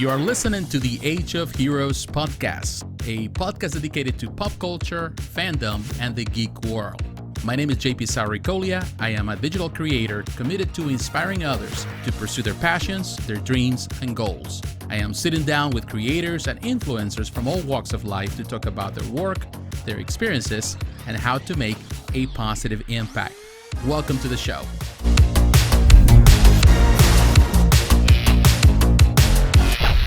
You are listening to the Age of Heroes podcast, a podcast dedicated to pop culture, fandom, and the geek world. My name is JP Sarricolea. I am a digital creator committed to inspiring others to pursue their passions, their dreams, and goals. I am sitting down with creators and influencers from all walks of life to talk about their work, their experiences, and how to make a positive impact. Welcome to the show.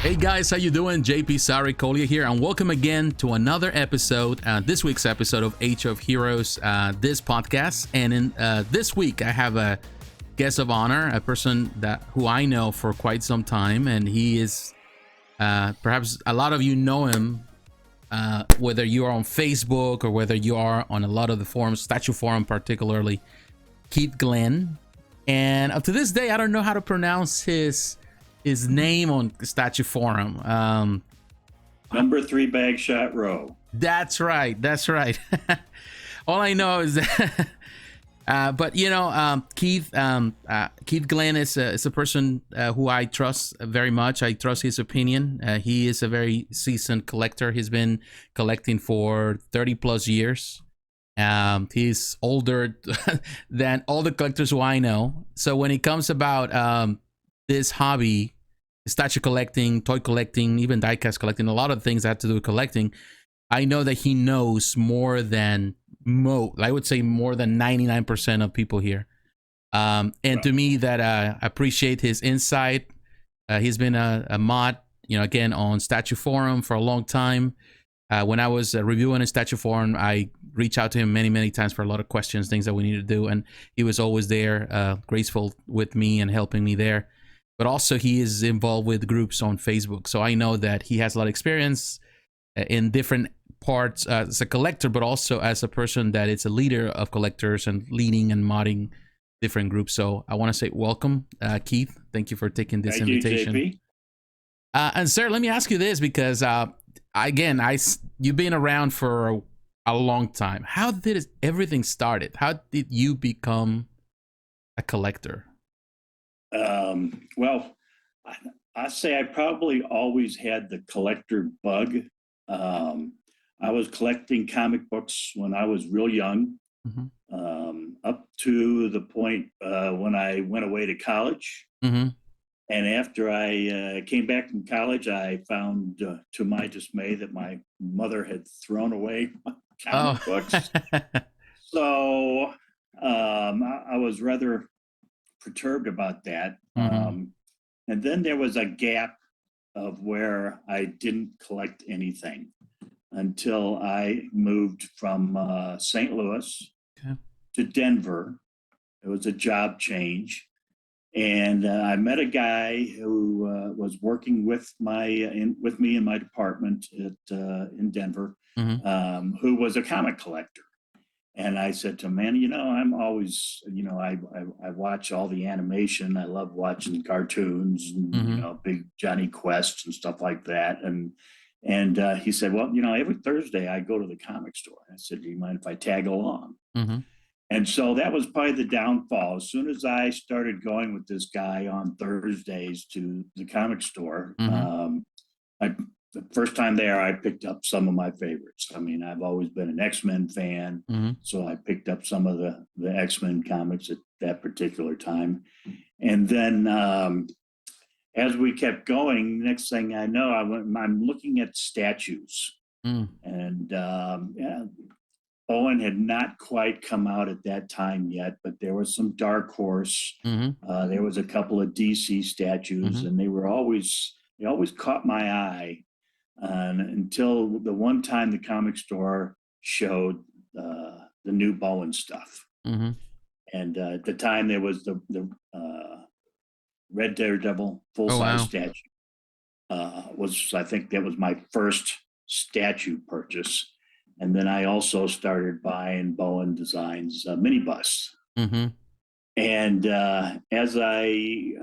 Hey guys, how you doing? JP Sarricolea here, and welcome again to another episode, this week's episode of Age of Heroes, this podcast. And in this week, I have a guest of honor, a person who I know for quite some time, and he is, perhaps a lot of you know him, whether you are on Facebook or whether you are on a lot of the forums, Statue Forum particularly, Keith Glenn. And up to this day, I don't know how to pronounce his name on Statue Forum. Number 3 Bagshot Row. That's right. All I know is that, but you know, Keith Glenn is a person who I trust very much. I trust his opinion. He is a very seasoned collector. He's been collecting for 30 plus years. He's older than all the collectors who I know. So when it comes about this hobby, statue collecting, toy collecting, even diecast collecting, a lot of things that have to do with collecting, I know that he knows more than I would say more than 99% of people here. And to me, that I appreciate his insight. He's been a mod, again, on Statue Forum for a long time. When I was reviewing a Statue Forum, I reached out to him many times for a lot of questions, things that we need to do, and he was always there, graceful with me and helping me there. But also he is involved with groups on Facebook. So I know that he has a lot of experience in different parts as a collector, but also as a person that is a leader of collectors and leading and modding different groups. So I want to say welcome, Keith. Thank you for taking this invitation. You, JP. And sir, let me ask you this, because you've been around for a long time. How did everything started? How did you become a collector? Well, I say I probably always had the collector bug. I was collecting comic books when I was real young, up to the point when I went away to college. Mm-hmm. And after I came back from college, I found, to my dismay, that my mother had thrown away my comic books. So I was rather perturbed about that. And then there was a gap of where I didn't collect anything until I moved from St. Louis to Denver. It was a job change. And I met a guy who was working with me in my department in Denver, who was a comic collector. And I said to him, man, I'm always, I watch all the animation. I love watching cartoons and, big Johnny Quest and stuff like that. And he said, well, every Thursday I go to the comic store. I said, do you mind if I tag along? And so that was probably the downfall. As soon as I started going with this guy on Thursdays to the comic store, the first time there, I picked up some of my favorites. I mean, I've always been an X-Men fan, so I picked up some of the X-Men comics at that particular time. And then as we kept going, next thing I know, I'm looking at statues. And Owen had not quite come out at that time yet, but there was some Dark Horse. There was a couple of DC statues, and they always caught my eye. Until the one time the comic store showed the new Bowen stuff. And at the time there was the Red Daredevil full-size statue. I think that was my first statue purchase. And then I also started buying Bowen Designs minibus. And as I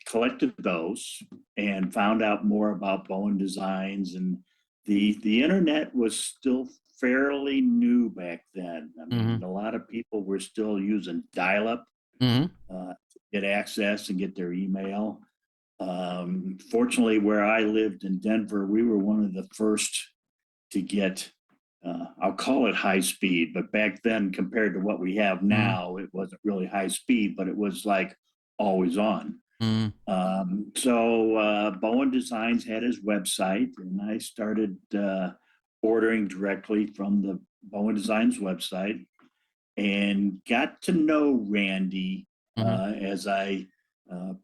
collected those and found out more about Bowen Designs, and the internet was still fairly new back then. I mean, a lot of people were still using dial-up to get access and get their email. Fortunately, where I lived in Denver, we were one of the first to get, I'll call it high speed, but back then, compared to what we have Mm-hmm. now, it wasn't really high speed, but it was like always on. Mm-hmm. Bowen Designs had his website, and I started ordering directly from the Bowen Designs website and got to know Randy Mm-hmm. as I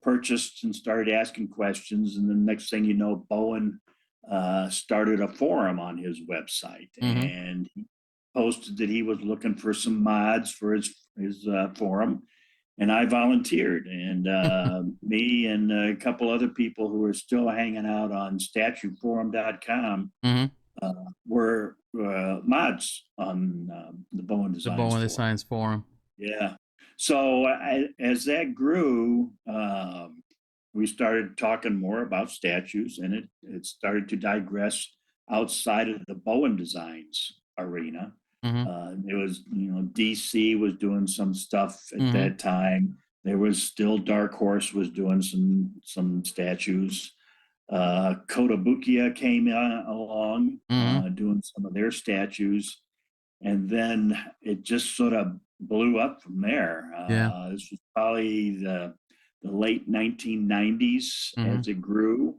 purchased and started asking questions. And the next thing you know, Bowen started a forum on his website, Mm-hmm. and he posted that he was looking for some mods for his forum. And I volunteered, and me and a couple other people who are still hanging out on statueforum.com Mm-hmm. were mods on the Bowen The Designs Bowen Forum. Science Forum. Yeah. So as that grew, we started talking more about statues, and it started to digress outside of the Bowen Designs arena. Mm-hmm. It was, DC was doing some stuff at Mm-hmm. that time. There was still Dark Horse was doing some statues. Kotobukiya came along Mm-hmm. doing some of their statues, and then it just sort of blew up from there. Yeah. This was probably the late 1990s Mm-hmm. as it grew.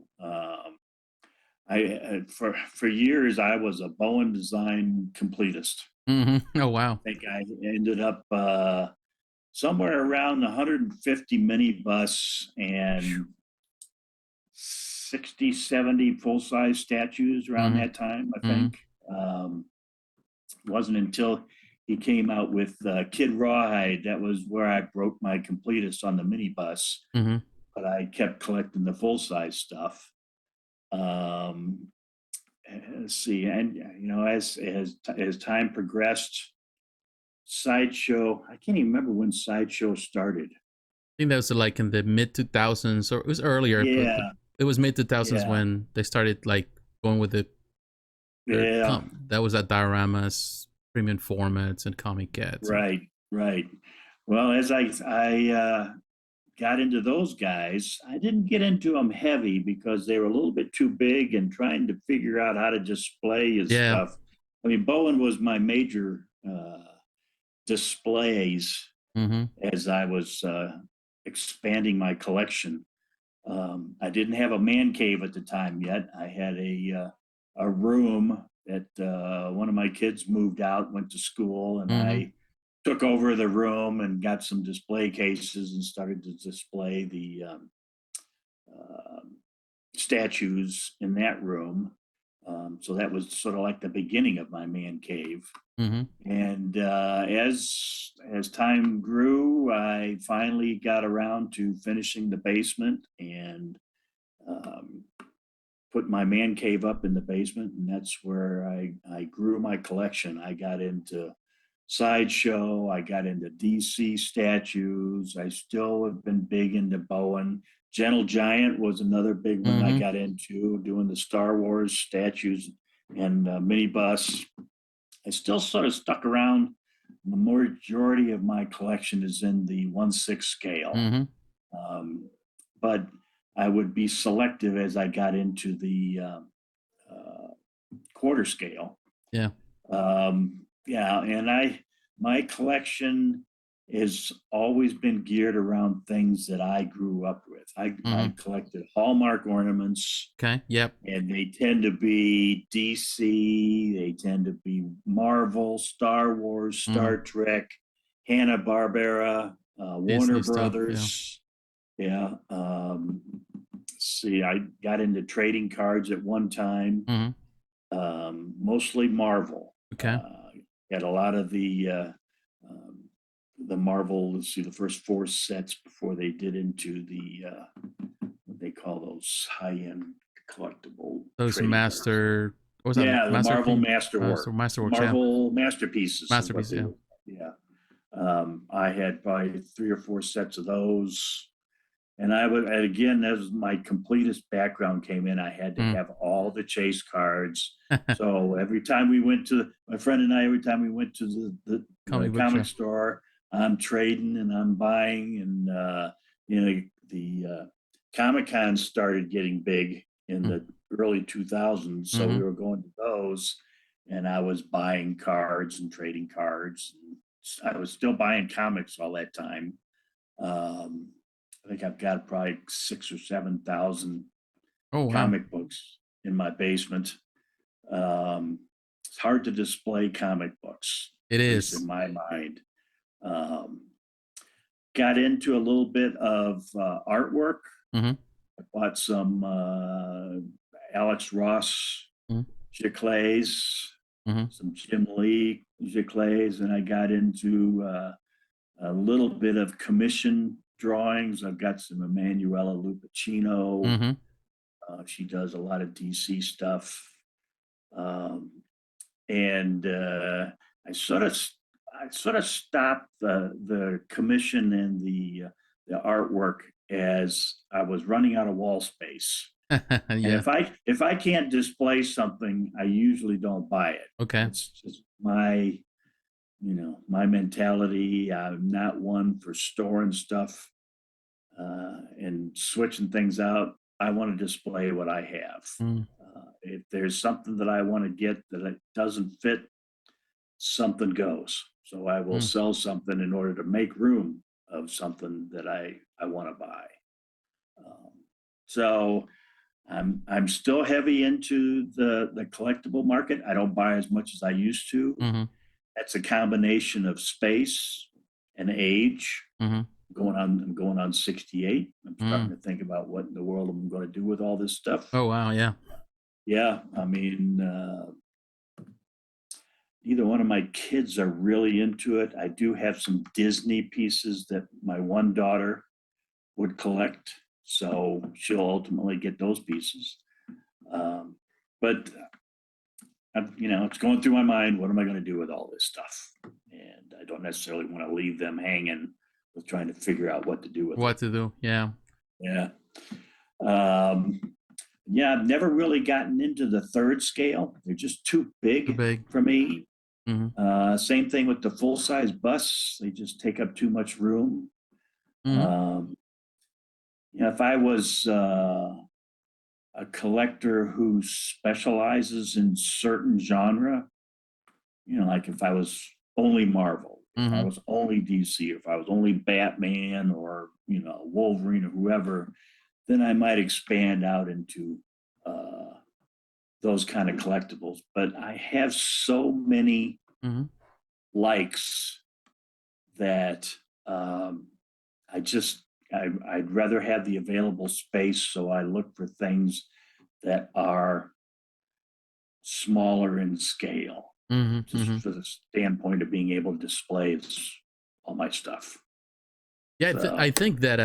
For years I was a Bowen design completist. Mm-hmm. Oh wow. I think I ended up somewhere around 150 minibus and 60, 70 full size statues around Mm-hmm. that time, I Mm-hmm. think. It wasn't until he came out with Kid Rawhide that was where I broke my completist on the minibus, Mm-hmm. but I kept collecting the full size stuff. Um, let's see, and as time progressed, Sideshow. I can't even remember when Sideshow started. I think that was like in the mid 2000s, or it was earlier, but Yeah, it was mid 2000s yeah, when they started like going with yeah. that was at dioramas, premium formats, and comic cats. And, Right, right. Well, as I got into those guys, I didn't get into them heavy because they were a little bit too big and trying to figure out how to display his yeah. stuff. I mean, Bowen was my major displays Mm-hmm. as I was expanding my collection. I didn't have a man cave at the time yet. I had a room that one of my kids moved out, went to school, and Mm-hmm. I took over the room and got some display cases and started to display the uh, statues in that room. So that was sort of like the beginning of my man cave. Mm-hmm. And as time grew, I finally got around to finishing the basement and um, put my man cave up in the basement, and that's where I grew my collection. I got into Sideshow, I got into DC statues. I still have been big into Bowen. Gentle Giant was another big one I Mm-hmm. got into, doing the Star Wars statues and minibus. I still sort of stuck around. The majority of my collection is in the 1/6 scale. Mm-hmm. Um, but I would be selective as I got into the uh, quarter scale. Yeah. Yeah, and my collection has always been geared around things that I grew up with. I Mm-hmm. collected Hallmark ornaments, Okay. Yep. and they tend to be DC, they tend to be Marvel, Star Wars, Mm-hmm. Star Trek, Hanna-Barbera, Warner Disney stuff. Yeah. Brothers. Yeah. See, I got into trading cards at one time, Mm-hmm. mostly Marvel. Okay. Had a lot of um, the Marvel. Let's see, the first four sets before they did into the what they call those high-end collectible Those trading cards. master. What was that? Yeah, the Marvel Masterpiece. Masterwork, Masterworks. Yeah. Marvel masterpieces is what Masterpiece. they Yeah. were. Yeah, I had probably 3 or 4 sets of those. And I would, and again, as my completest background came in, I had to Mm. have all the chase cards. So every time we went to, my friend and I, every time we went to the Comic book comic shop. store, I'm trading and I'm buying, and the Comic-Con started getting big in Mm. the early 2000s, so we Mhm. were going to those, and I was buying cards and trading cards. I was still buying comics all that time. Um, I think I've got probably 6 or 7 thousand Oh wow. comic books in my basement. It's hard to display comic books, It at least is. in my mind. Um, got into a little bit of artwork. Mhm. I bought some Alex Ross Mhm. giclées, Mhm. some Jim Lee giclées, and I got into a little bit of commission drawings. I've got some Emanuela Lupacino. Mhm. She does a lot of DC stuff. Um, and I sort of stopped the commission and the artwork as I was running out of wall space. And Yeah. if I can't display something, I usually don't buy it. Okay. It's just my mentality. I'm not one for storing stuff and switching things out. I want to display what I have. Mm. If there's something that I want to get that it doesn't fit, something goes. So I will Mm. sell something in order to make room of something that I want to buy. Um, so I'm still heavy into the collectible market. I don't buy as much as I used to. Mhm. That's a combination of space and age. Mhm. I'm going on 68. I'm starting Mm. to think about what in the world I'm going to do with all this stuff. Oh wow. Yeah. Yeah, I mean, neither one of my kids are really into it. I do have some Disney pieces that my one daughter would collect, so she'll ultimately get those pieces. Um, but it's going through my mind. What am I going to do with all this stuff? And I don't necessarily want to leave them hanging with trying to figure out what to do with it. What to do? Yeah. Yeah. Um, yeah, I've never really gotten into the third scale. They're just too Too big big. for me. Mhm. Same thing with the full size bus. They just take up too much room. Mhm. Um, if I was a collector who specializes in certain genre, like if I was only Marvel, if I Mhm. was only DC, if I was only Batman or, Wolverine or whoever, then I might expand out into uh, those kind of collectibles. But I have so many Mhm. likes that I just I'd rather have the available space, so I look for things that are smaller in scale, Mhm. just Mhm. for the standpoint of being able to display all my stuff. Yeah, I So think that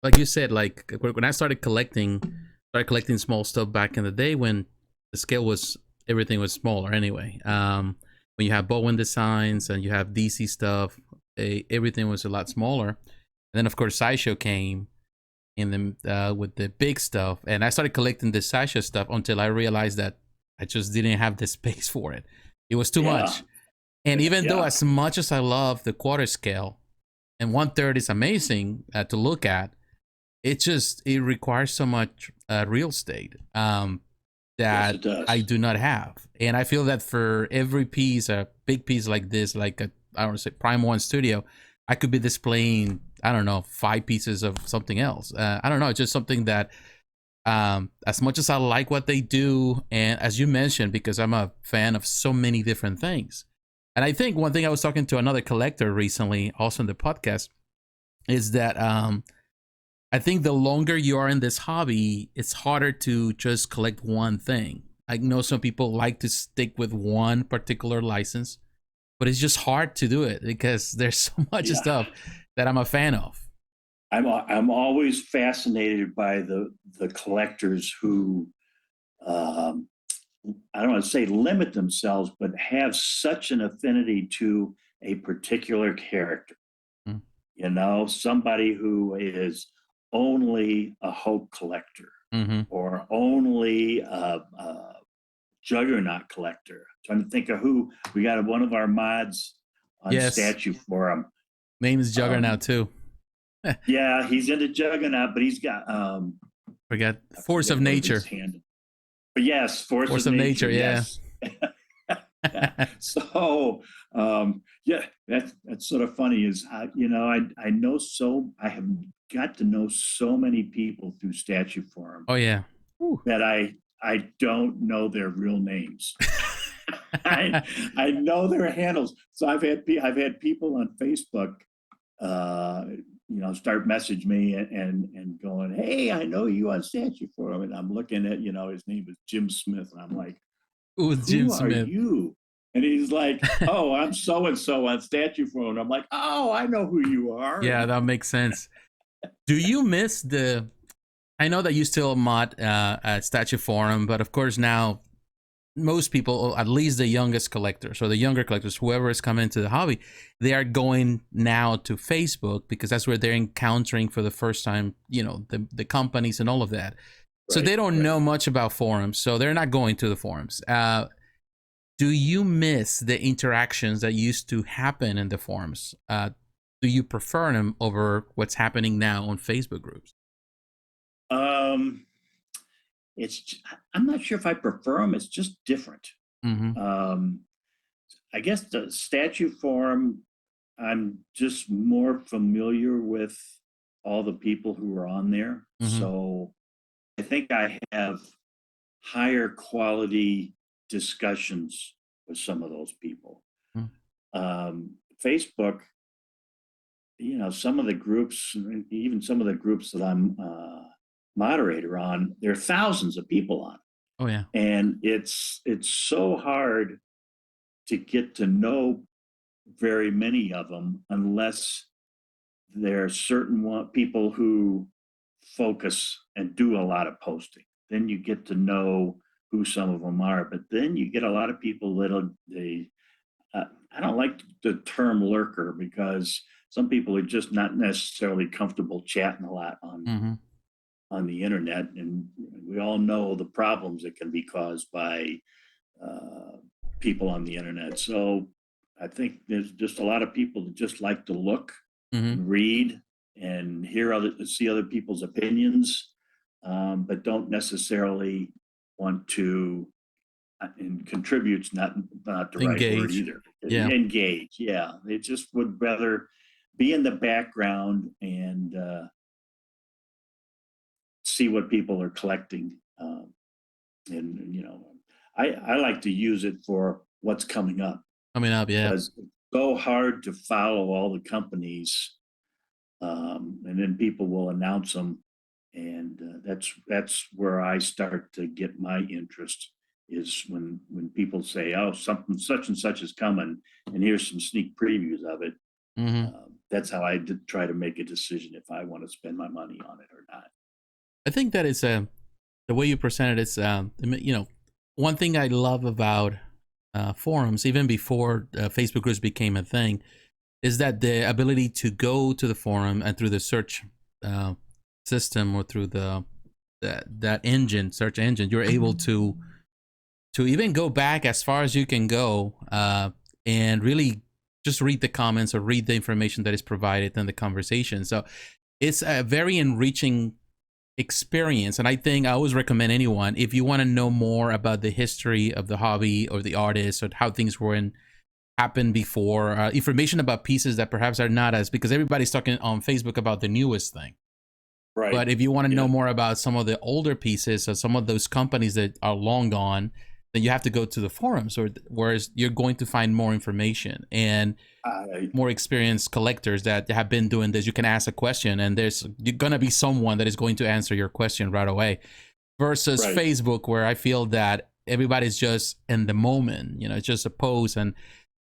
like you said, like when I started collecting small stuff back in the day when the scale was everything was smaller anyway. When you have Bowen designs and you have DC stuff, everything was a lot smaller. And then of course Sideshow came in the with the big stuff, and I started collecting the Sideshow stuff until I realized that I just didn't have the space for it. It was too yeah, much. And even though yeah, as much as I love the quarter scale, and 1/3 is amazing to look at. It requires so much real estate yes, that it I does. do not have, and I feel that for every piece, a big piece like this, like I don't say Prime One Studio, I could be displaying, I don't know, 5 pieces of something else. I don't know, it's just something that as much as I like what they do, and as you mentioned, because I'm a fan of so many different things. And I think one thing I was talking to another collector recently, also in the podcast, is that I think the longer you are in this hobby, it's harder to just collect one thing. I know some people like to stick with one particular license, but it's just hard to do it because there's so much Yeah, stuff that I'm a fan of. I'm always fascinated by the collectors who um, I don't want to say limit themselves, but have such an affinity to a particular character. Mm. Somebody who is only a Hulk collector Mm-hmm. or only a Juggernaut collector. I'm trying to think of who we got one of our mods on Yes, statue for him. name is Um, Juggernaut too. Yeah, he's into Juggernaut, but he's got Forget I force of forget what his nature. hand. But yes, Force Force of of Nature. nature. Yeah. Yes. Yeah. So yeah, that's sort of funny. Is I know I have got to know so many people through Statue Forum Oh yeah. Whew. that I don't know their real names. I know their handles. So I've had people on Facebook, uh, start message me and going, hey, I know you on Statue Forum, and I'm looking at his name is Jim Smith, and I'm like, It was Jim who are Smith. you? And he's like, oh, I'm so and so on Statue Forum. I'm like, oh, I know who you are. Yeah, that makes sense. Do you miss the? I know that you still mod at Statue Forum, but of course now most people, or at least the youngest collectors or the younger collectors, whoever is coming into the hobby, they are going now to Facebook because that's where they're encountering for the first time, the companies and all of that. So they don't know much about forums, so they're not going to the forums. Do you miss the interactions that used to happen in the forums? Do you prefer them over what's happening now on Facebook groups? Um, I'm not sure if I prefer them. It's just different. Mm-hmm. I guess the Statue Forum, I'm just more familiar with all the people who are on there. Mm-hmm. So I think I have higher quality discussions with some of those people. Facebook, some of the groups, even some of the groups that I'm moderator on, there are thousands of people on. Oh yeah. And it's so hard to get to know very many of them unless there are certain people who focus and do a lot of posting. Then you get to know who some of them are, but then you get a lot of people I don't like the term lurker because some people are just not necessarily comfortable chatting a lot Mm-hmm. on the internet, and we all know the problems that can be caused by people on the internet. So I think there's just a lot of people that just like to look, Mm-hmm. read, and see other people's opinions, but don't necessarily want to. And contributes not the right word Engage. either. Yeah. Engage, yeah. They just would rather be in the background and see what people are collecting. And I like to use it for what's coming up Coming up, yeah. because it's so hard to follow all the companies, and then people will announce them, and that's where I start to get my interest is when people say, oh, something such and such is coming, and here's some sneak previews of it. Mm-hmm. That's how I try to make a decision if I want to spend my money on it or not. I think that is the way you presented it's one thing I love about forums, even before Facebook groups became a thing, is that the ability to go to the forum and through the search system or through that engine, search engine, you're able to even go back as far as you can go and really just read the comments or read the information that is provided in the conversation. So it's a very enriching experience, and I think I always recommend anyone, if you want to know more about the history of the hobby or the artist or how things happened before, information about pieces that perhaps are not as, because everybody's talking on Facebook about the newest thing, Right. but if you want to know more about some of the older pieces or some of those companies that are long gone, then you have to go to the forums, or whereas you're going to find more information and more experienced collectors that have been doing this. You can ask a question and there's gonna be someone that is going to answer your question right away, versus Facebook, where I feel that everybody's just in the moment. It's just a post, and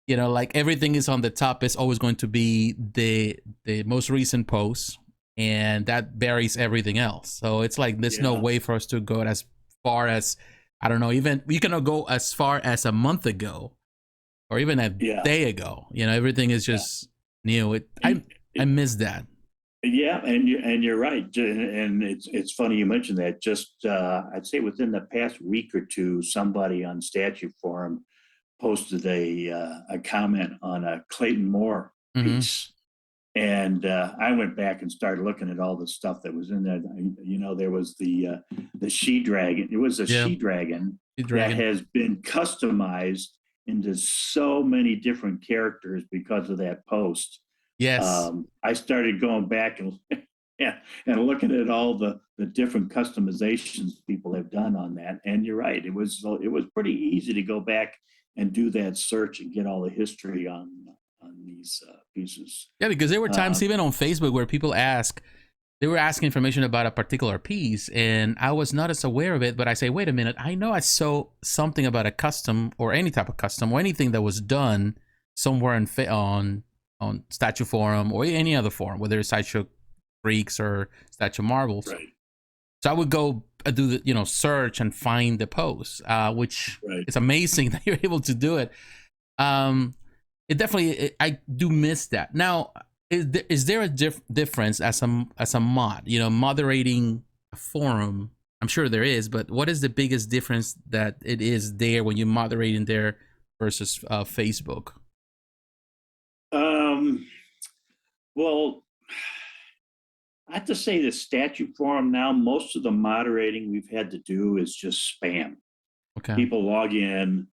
like everything is on the top. It's always going to be the most recent post, and that buries everything else. So it's like there's no way for us to go as far as, I don't know, even you cannot go as far as a month ago or even a day ago. Everything is just new. I miss that. Yeah, and you're right, and it's funny you mentioned that. Just I'd say within the past week or two, somebody on Statue Forum posted a comment on a Clayton Moore piece, And I went back and started looking at all the stuff that was in there. You know, there was the she dragon. It was a Yeah. she dragon The that dragon. has been customized into so many different characters because of that post. Yes. I started going back and yeah, and looking at all the different customizations people have done on that. And you're right, it was pretty easy to go back and do that search and get all the history on these pieces. Yeah, because there were times even on Facebook where people they were asking information about a particular piece, and I was not as aware of it. But I say, wait a minute, I know I saw something about a custom or any type of custom or anything that was done somewhere on Statue Forum or any other forum, whether it's Sideshow Freaks or Statue Marvels. Right. So I would go do the search and find the post, which is amazing that you're able to do it. It definitely, I do miss that. Now, is there a difference as a mod, moderating a forum? I'm sure there is, but what is the biggest difference that it is there when you're moderating there versus Facebook? Well, I have to say the statue forum now, most of the moderating we've had to do is just spam. Okay. People log in,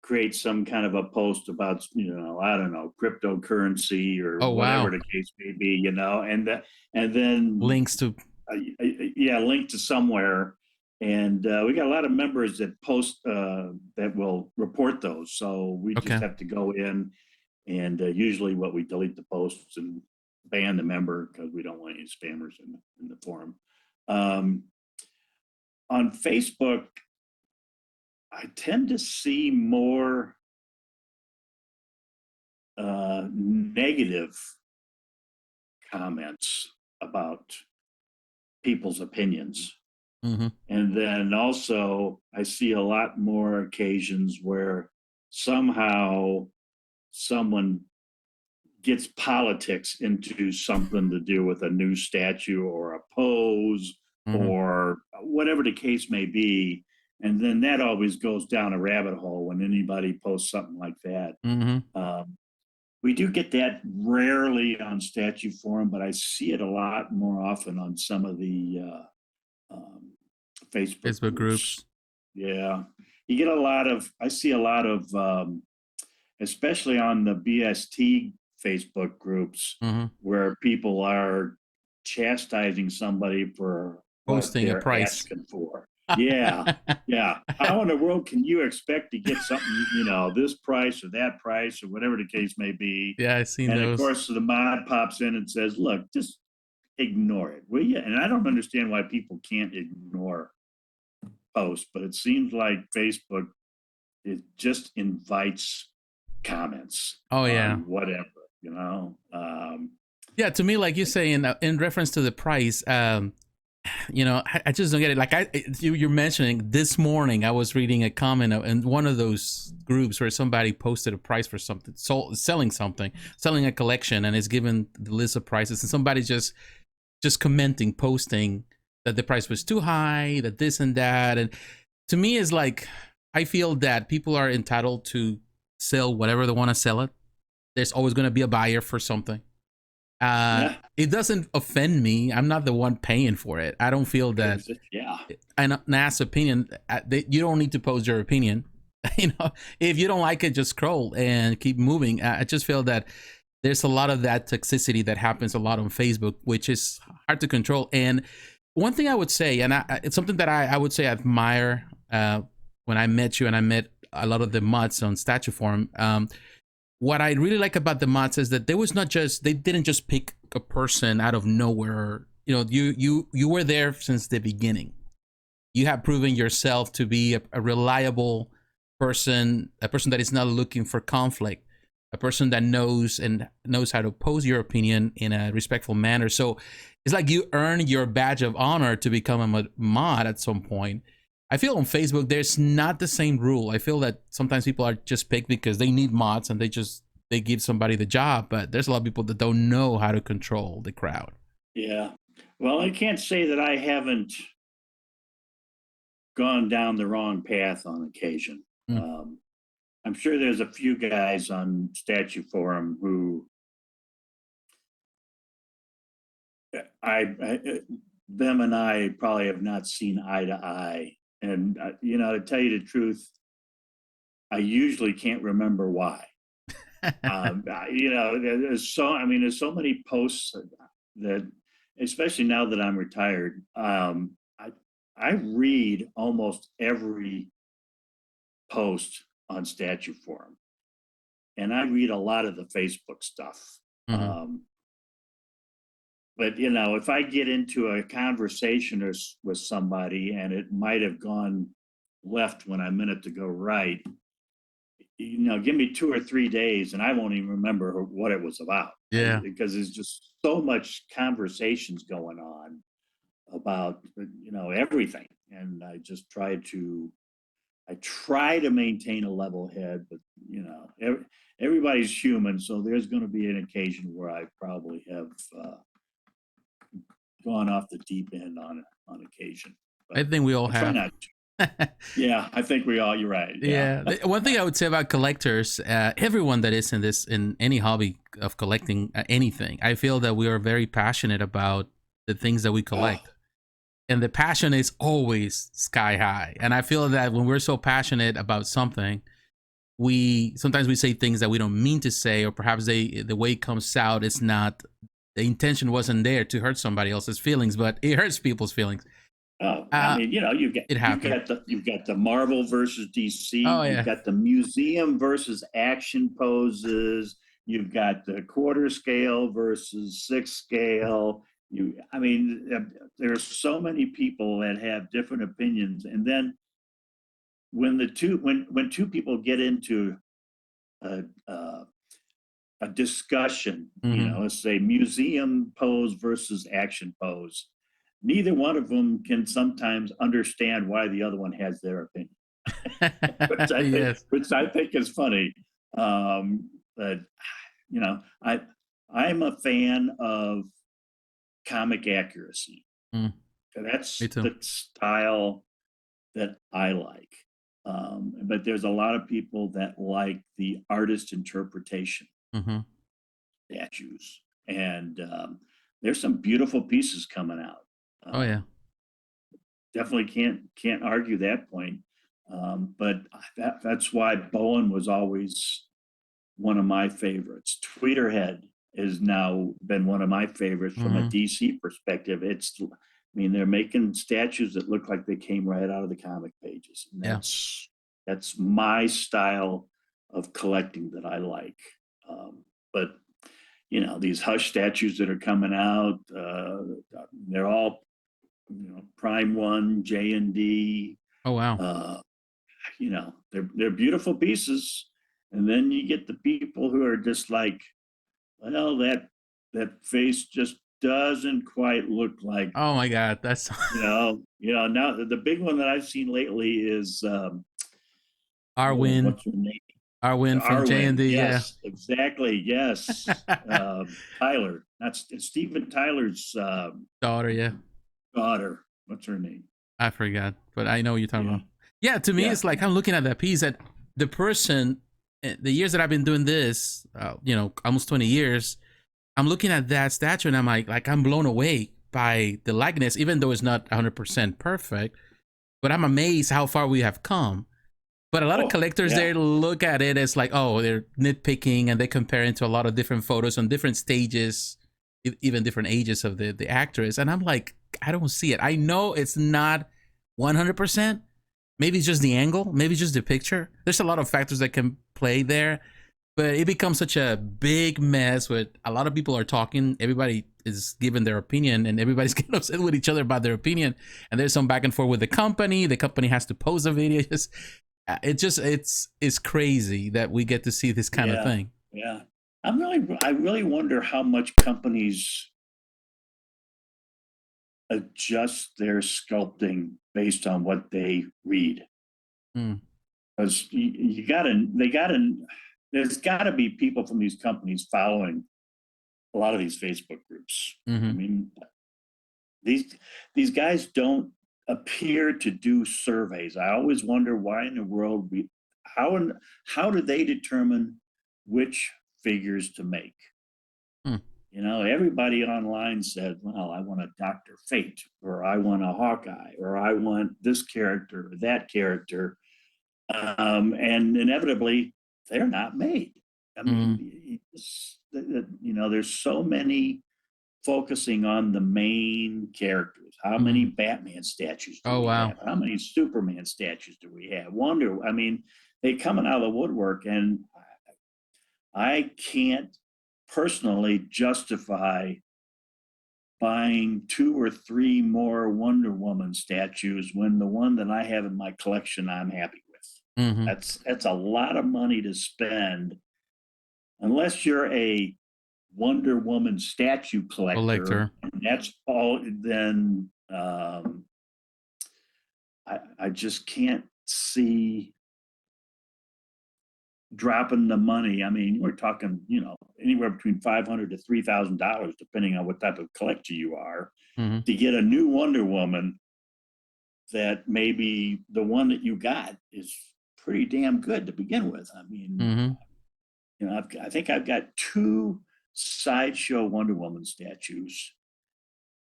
create some kind of a post about, I don't know, cryptocurrency or whatever the case may be, and then links to, link to somewhere. And we got a lot of members that post that will report those. So we just have to go in and usually we delete the posts and ban the member because we don't want any spammers in the forum. On Facebook, I tend to see more negative comments about people's opinions. Mm-hmm. And then also I see a lot more occasions where somehow someone gets politics into something to do with a new statue or a pose or whatever the case may be. And then that always goes down a rabbit hole when anybody posts something like that. We do get that rarely on Statue Forum, but I see it a lot more often on some of the Facebook groups. Yeah. You get I see a lot of, especially on the BST Facebook groups where people are chastising somebody for posting what a price asking for. Yeah. How in the world can you expect to get something, this price or that price or whatever the case may be? Yeah, I've seen those. And of course, the mod pops in and says, look, just ignore it, will you? And I don't understand why people can't ignore posts, but it seems like Facebook, it just invites comments. Oh, yeah. Whatever, yeah, to me, like you say, in reference to the price, I just don't get it. Like you're mentioning this morning, I was reading a comment in one of those groups where somebody posted a price for something, selling a collection, and it's given the list of prices, and somebody just posting that the price was too high, that this and that. And to me, it's like, I feel that people are entitled to sell whatever they want to sell it. There's always going to be a buyer for something. It doesn't offend me. I'm not the one paying for it. I don't feel that. Yeah. An ass opinion. You don't need to post your opinion. If you don't like it, just scroll and keep moving. I just feel that there's a lot of that toxicity that happens a lot on Facebook, which is hard to control. And one thing I would say, and it's something that I would say I admire when I met you and I met a lot of the mods on Statue Forum. What I really like about the mods is that they didn't just pick a person out of nowhere. You were there since the beginning. You have proven yourself to be a reliable person, a person that is not looking for conflict, a person that knows how to pose your opinion in a respectful manner. So it's like you earn your badge of honor to become a mod at some point. I feel on Facebook, there's not the same rule. I feel that sometimes people are just picked because they need mods and they give somebody the job, but there's a lot of people that don't know how to control the crowd. Yeah. Well, I can't say that I haven't gone down the wrong path on occasion. I'm sure there's a few guys on Statue Forum who Them and I probably have not seen eye to eye. And, to tell you the truth, I usually can't remember why. There's so many posts that, especially now that I'm retired, I read almost every post on Statue Forum, and I read a lot of the Facebook stuff. Mm-hmm. But if I get into a conversation with somebody and it might have gone left when I meant it to go right, give me 2 or 3 days and I won't even remember what it was about. Yeah. Because there's just so much conversations going on about, everything. And I just try to maintain a level head, but everybody's human. So there's going to be an occasion where I probably have gone off the deep end on occasion. But I think we all have. Try not to. Yeah, I think you're right. Yeah. One thing I would say about collectors, everyone that is in any hobby of collecting anything, I feel that we are very passionate about the things that we collect. And the passion is always sky high. And I feel that when we're so passionate about something, sometimes we say things that we don't mean to say, or perhaps the way it comes out, it's not, the intention wasn't there to hurt somebody else's feelings, but it hurts people's feelings. Oh, you've got the Marvel versus DC. Oh, yeah. You've got the museum versus action poses. You've got the quarter scale versus 6 scale. There's so many people that have different opinions, and then when two people get into a discussion, Mm-hmm. Let's say museum pose versus action pose, neither one of them can sometimes understand why the other one has their opinion, which I think is funny. But I'm a fan of comic accuracy. That's the style that I like. But there's a lot of people that like the artist interpretation statues, and there's some beautiful pieces coming out. Oh yeah, definitely can't argue that point. But that's why Bowen was always one of my favorites. Tweeterhead has now been one of my favorites from a DC perspective. They're making statues that look like they came right out of the comic pages. And that's my style of collecting that I like. But these Hush statues that are coming out, they're all Prime 1, J&D. Oh wow. They're beautiful pieces. And then you get the people who are just like, well, that face just doesn't quite look like. Oh my God, that's now the big one that I've seen lately is Arwen. What's her name? Arwen from J&D. Yes, yeah. Exactly. Yes, Tyler. That's Steven Tyler's daughter. Yeah. Daughter. What's her name? I forgot, but I know what you're talking about. Yeah, to me, it's like I'm looking at that piece that the person, the years that I've been doing this, almost 20 years, I'm looking at that statue and I'm like I'm blown away by the likeness, even though it's not 100% perfect, but I'm amazed how far we have come. But a lot of collectors there look at it as like, oh, they're nitpicking and they compare it to a lot of different photos on different stages, even different ages of the actress. And I'm like, I don't see it. I know it's not 100%. Maybe it's just the angle. Maybe it's just the picture. There's a lot of factors that can play there. But it becomes such a big mess with a lot of people are talking. Everybody is giving their opinion and everybody's getting upset with each other about their opinion. And there's some back and forth with the company. The company has to post a video. It's crazy that we get to see this kind of thing. Yeah. I really wonder how much companies adjust their sculpting based on what they read. Because there's gotta be people from these companies following a lot of these Facebook groups. These guys don't appear to do surveys. I always wonder why in the world how do they determine which figures to make? Everybody online said, well, I want a Dr. Fate, or I want a Hawkeye, or I want this character or that character. And inevitably, they're not made. I Mm-hmm. mean, there's so many focusing on the main characters. How many Mm-hmm. Batman statues do Oh we wow. have? How many Superman statues do we have? I mean, they coming out of the woodwork, and I can't personally justify buying 2 or 3 more Wonder Woman statues when the one that I have in my collection I'm happy with. Mm-hmm. That's a lot of money to spend unless you're a Wonder Woman statue collector. Collector. And that's all. Then I just can't see dropping the money. I mean, we're talking, anywhere between $500 to $3,000, depending on what type of collector you are, Mm-hmm. to get a new Wonder Woman that maybe the one that you got is pretty damn good to begin with. I mean, Mm-hmm. I think I've got 2 sideshow Wonder Woman statues,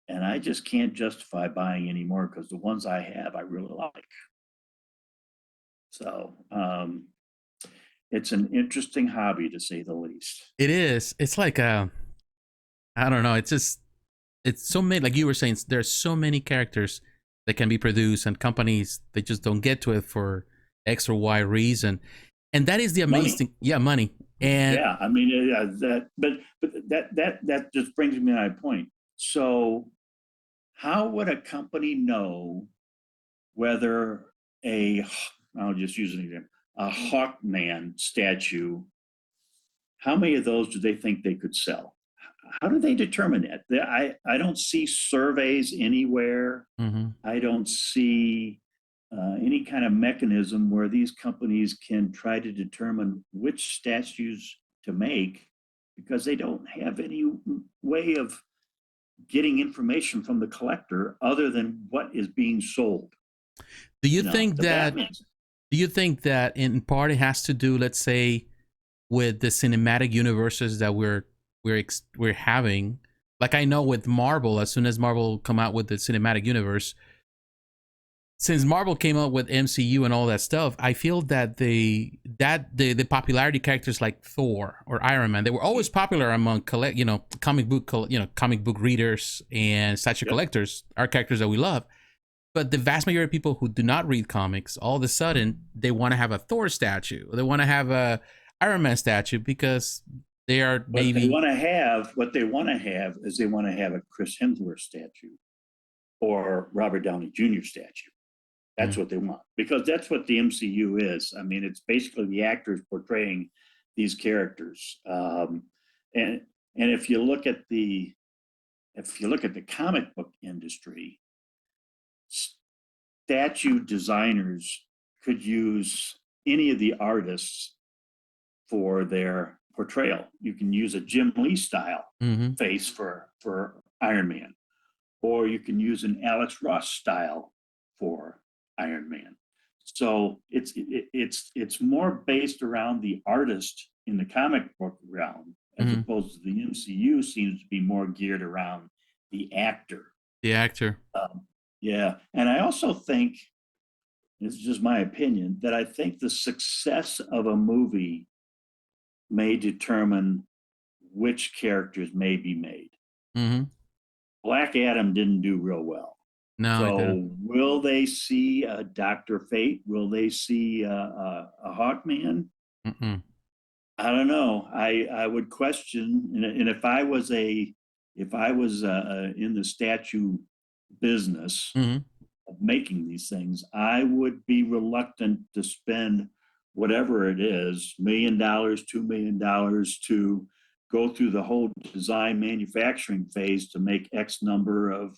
and I just can't justify buying any more because the ones I have I really like. So it's an interesting hobby, to say the least. It is. It's like I don't know. It's so many. Like you were saying, there's so many characters that can be produced, and companies they just don't get to it for X or Y reason. And that is the amazing, Money. yeah, money. And Yeah, I mean but that just brings me to my point. So how would a company know whether I'll just use an example, a Hawkman statue, how many of those do they think they could sell? How do they determine that? I don't see surveys anywhere. mm-hmm. I don't see any kind of mechanism where these companies can try to determine which statues to make, because they don't have any way of getting information from the collector other than what is being sold. Do you think The that? Batman. Do you think that in part it has to do, let's say, with the cinematic universes that we're having? Like I know with Marvel, as soon as Marvel come out with the cinematic universe, since Marvel came up with MCU and all that stuff, I feel that the popularity characters like Thor or Iron Man, they were always popular among comic book readers and statue Yep. collectors, are characters that we love. But the vast majority of people who do not read comics, all of a sudden they want to have a Thor statue, they want to have a Iron Man statue because they are What they maybe. want to have, is they want to have a Chris Hemsworth statue or Robert Downey Jr. statue. That's what they want, because that's what the MCU is. I mean, it's basically the actors portraying these characters. And if you look at the comic book industry, statue designers could use any of the artists for their portrayal. You can use a Jim Lee style Mm-hmm. face for Iron Man, or you can use an Alex Ross style for Iron Man. So it's more based around the artist in the comic book realm, as Mm-hmm. opposed to the MCU seems to be more geared around the actor. The actor. Yeah, and I also think, this is just my opinion, that I think the success of a movie may determine which characters may be made. Mm-hmm. Black Adam didn't do real well. No, I didn't. So will they see a Dr. Fate? Will they see a Hawkman? Mm-mm. I don't know. I would question, and if I was in the statue business Mm-hmm. of making these things, I would be reluctant to spend whatever it is, $1 million, $2 million, to go through the whole design manufacturing phase to make X number of,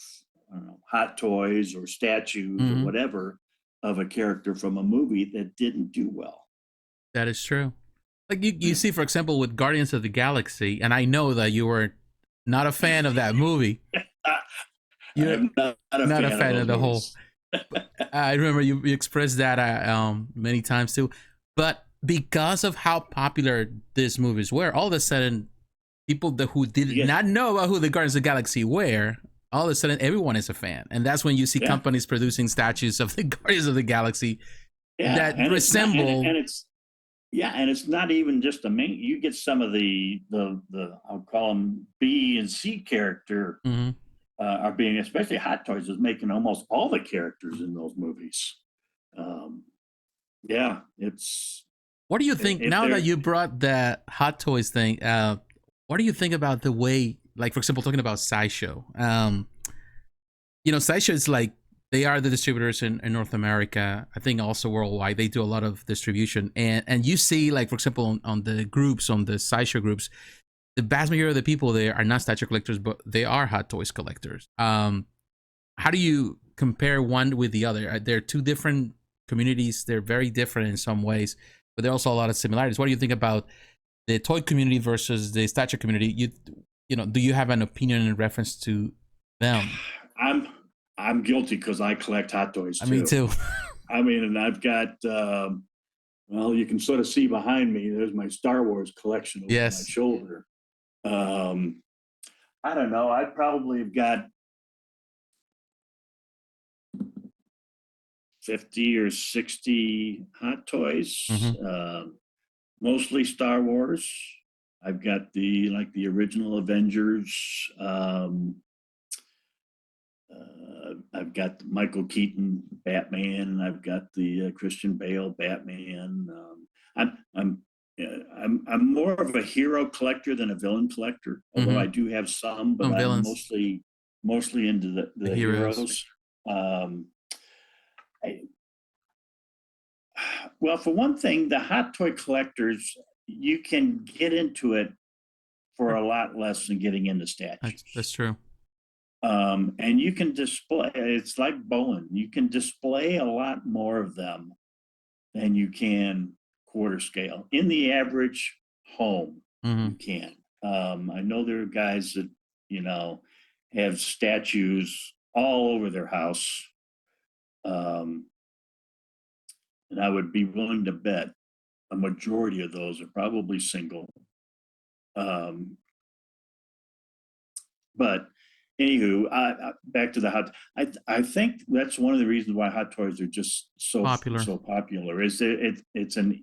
I don't know, hot toys or statues or Mm-hmm. whatever of a character from a movie that didn't do well. That is true. Like you see, for example, with Guardians of the Galaxy, and I know that you were not a fan of that movie. You're I'm not not a a fan fan of of the those whole. movies. I remember you expressed that many times too. But because of how popular these movies were, all of a sudden People who did not know about who the Guardians of the Galaxy were, all of a sudden everyone is a fan, and that's when you see companies producing statues of the Guardians of the Galaxy that resemble. And it's not even just the main. You get some of the I'll call them B and C character are being, especially Hot Toys is making almost all the characters in those movies. It's. What do you think now that you brought that Hot Toys thing? What do you think about the way, like, for example, talking about Sideshow? Sideshow is like, they are the distributors in North America. I think also worldwide. They do a lot of distribution. And you see, like, for example, on the groups, on the Sideshow groups, the vast majority of the people there are not statue collectors, but they are Hot Toys collectors. How do you compare one with the other? They're two different communities. They're very different in some ways, but there are also a lot of similarities. What do you think about the toy community versus the statue community? Do you have an opinion in reference to them? I'm guilty because I collect Hot Toys too. Me too. I mean, and I've got, you can sort of see behind me, there's my Star Wars collection over my shoulder. I don't know. I probably have got 50 or 60 Hot Toys, mostly Star Wars. I've got the original Avengers. I've got the Michael Keaton Batman. I've got the Christian Bale Batman. I'm more of a hero collector than a villain collector, although I do have some, but I'm mostly into the heroes. Well, for one thing, the Hot Toy collectors, you can get into it for a lot less than getting into statues. That's true. And you can display, it's like Bowen, you can display a lot more of them than you can quarter scale. In the average home, you can. I know there are guys that, have statues all over their house. And I would be willing to bet a majority of those are probably single. But anywho, back to the Hot. I think that's one of the reasons why Hot Toys are just so popular. Is it's and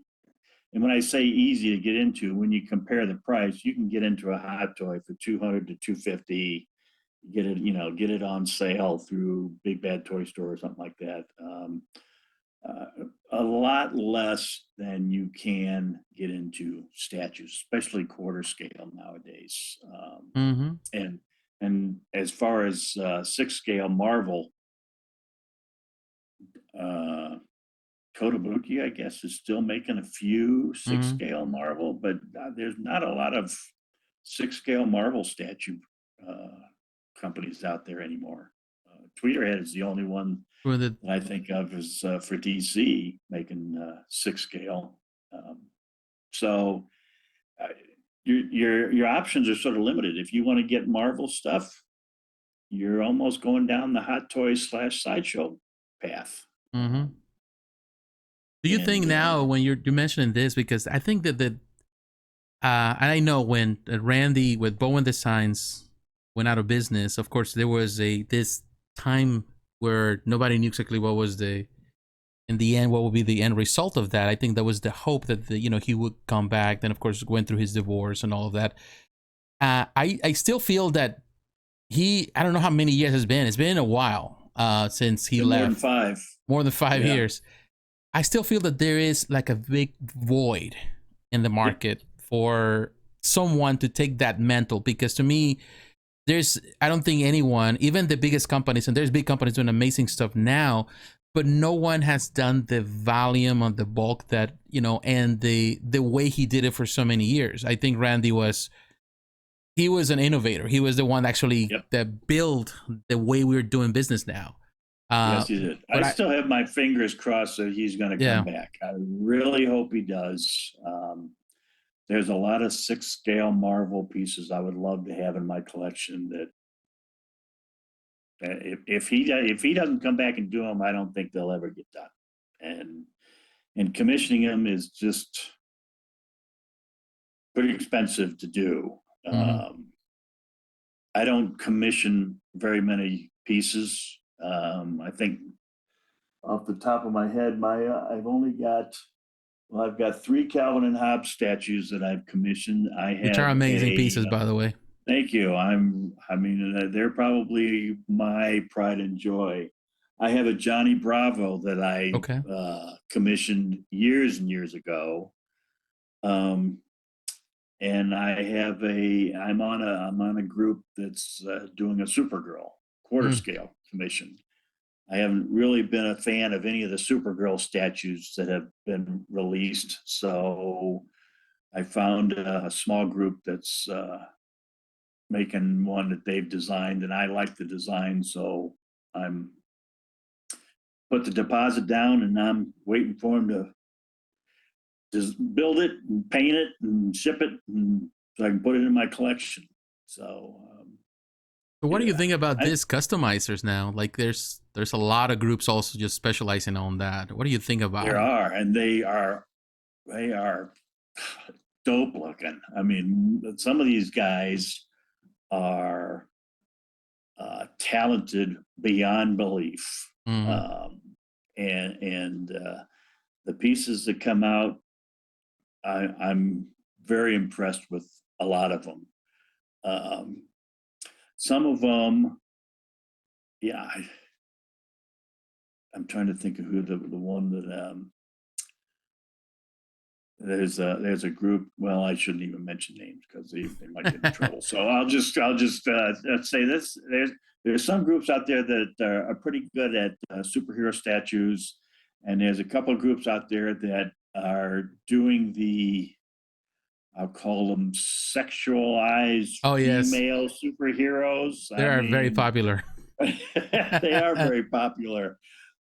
when I say easy to get into, when you compare the price, you can get into a Hot Toy for $200 to $250. Get it on sale through Big Bad Toy Store or something like that. A lot less than you can get into statues, especially quarter scale nowadays. And as far as 6-scale Marvel, Kotobuki, I guess, is still making a few 6-scale Marvel, but there's not a lot of 6-scale Marvel statue companies out there anymore. Tweeterhead is the only one that I think of as for DC making 6-scale. So your options are sort of limited. If you want to get Marvel stuff, you're almost going down the Hot Toys / Sideshow path. Do you think now, when you're mentioning this, because I think that I know when Randy with Bowen Designs went out of business, of course there was this time where nobody knew exactly what was in the end, what would be the end result of that. I think that was the hope that he would come back. Then of course went through his divorce and all of that. I still feel that I don't know how many years it's been a while since he left. More than 5 years. I still feel that there is like a big void in the market for someone to take that mantle, because to me, I don't think anyone, even the biggest companies, and there's big companies doing amazing stuff now, but no one has done the volume on the bulk that, and the way he did it for so many years. I think Randy was an innovator. He was the one actually that built the way we're doing business now. Yes, he did. I still have my fingers crossed that he's going to come back. I really hope he does. There's a lot of 6-scale Marvel pieces I would love to have in my collection that if he doesn't come back and do them, I don't think they'll ever get done. And commissioning them is just pretty expensive to do. I don't commission very many pieces. I think off the top of my head, I've got 3 Calvin and Hobbes statues that I've commissioned. I Which are have amazing pieces, by the way. Thank you. They're probably my pride and joy. I have a Johnny Bravo that I commissioned years and years ago. And I'm on a group that's doing a Supergirl quarter scale commission. I haven't really been a fan of any of the Supergirl statues that have been released. So I found a small group that's making one that they've designed, and I like the design. So I'm put the deposit down, and I'm waiting for them to just build it and paint it and ship it, and so I can put it in my collection. So what do you think about this customizers now? Like there's a lot of groups also just specializing on that. What do you think about there it? are, and they are dope looking. I mean, some of these guys are talented beyond belief. And the pieces that come out, I'm very impressed with a lot of them. Some of them, I'm trying to think of who the one that there's a group. Well, I shouldn't even mention names because they might get in trouble. So I'll just say this: there's some groups out there that are pretty good at superhero statues, and there's a couple of groups out there that are doing I'll call them sexualized female superheroes. They are very popular. They are very popular.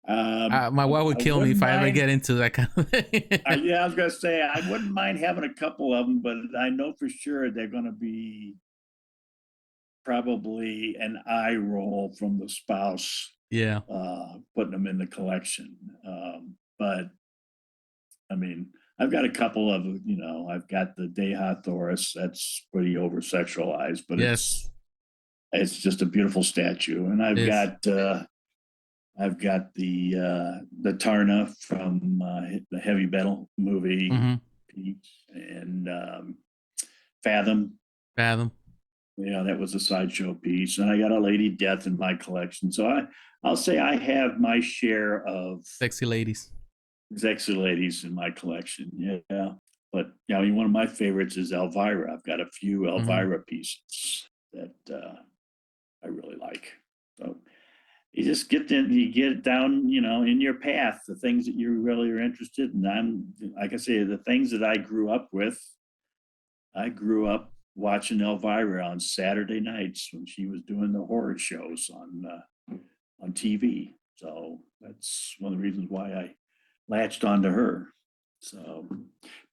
My wife would kill me if I ever get into that kind of thing. I was going to say, I wouldn't mind having a couple of them, but I know for sure they're going to be probably an eye roll from the spouse. Yeah. Putting them in the collection. But I mean, I've got a couple of, I've got the Deha Thoris. That's pretty over sexualized, but it's just a beautiful statue. And I've got the Tarna from the Heavy Metal movie, and Fathom. Yeah, that was a sideshow piece. And I got a Lady Death in my collection. So I'll say I have my share of sexy ladies in my collection. Yeah. But one of my favorites is Elvira. I've got a few Elvira pieces that I really like. So you just get it down, in your path, the things that you really are interested in. I'm, like I say, the things that I grew up with. I grew up watching Elvira on Saturday nights when she was doing the horror shows on TV. So that's one of the reasons why I latched onto her. So,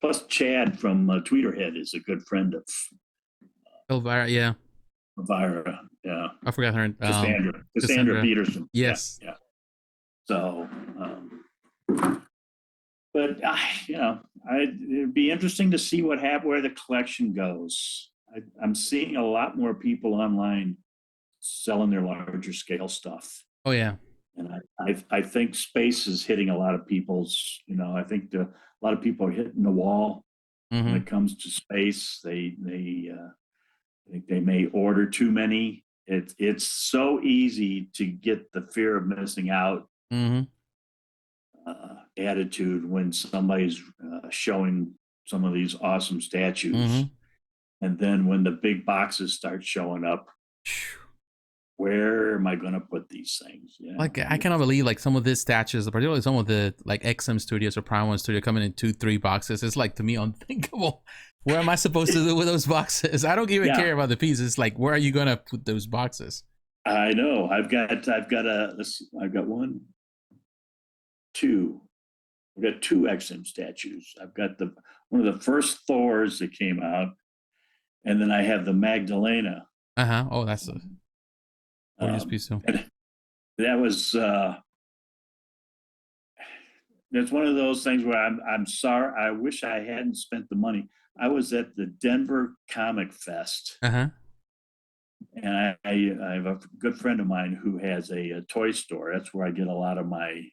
plus Chad from Tweeterhead is a good friend of Elvira. Yeah. Elvira. Yeah. I forgot her. Cassandra Peterson. Yes. Yeah. So, but it'd be interesting to see where the collection goes. I'm seeing a lot more people online selling their larger scale stuff. Oh yeah. And I think space is hitting a lot of people's. I think a lot of people are hitting the wall when it comes to space. They I think they may order too many. It's so easy to get the fear of missing out attitude when somebody's showing some of these awesome statues. And then when the big boxes start showing up, where am I going to put these things? Yeah. Like, I cannot believe like some of these statues, particularly some of the like XM Studios or Prime One Studio coming in 2-3 boxes. It's like, to me, unthinkable. What am I supposed to do with those boxes? I don't even care about the pieces. Like, where are you going to put those boxes? I know. I've got 2 XM statues. I've got one of the first Thors that came out, and then I have the Magdalena. Oh, that's a gorgeous piece too. That was that's one of those things where I'm sorry. I wish I hadn't spent the money. I was at the Denver Comic Fest, Uh-huh. and I have a good friend of mine who has a toy store. That's where I get a lot of my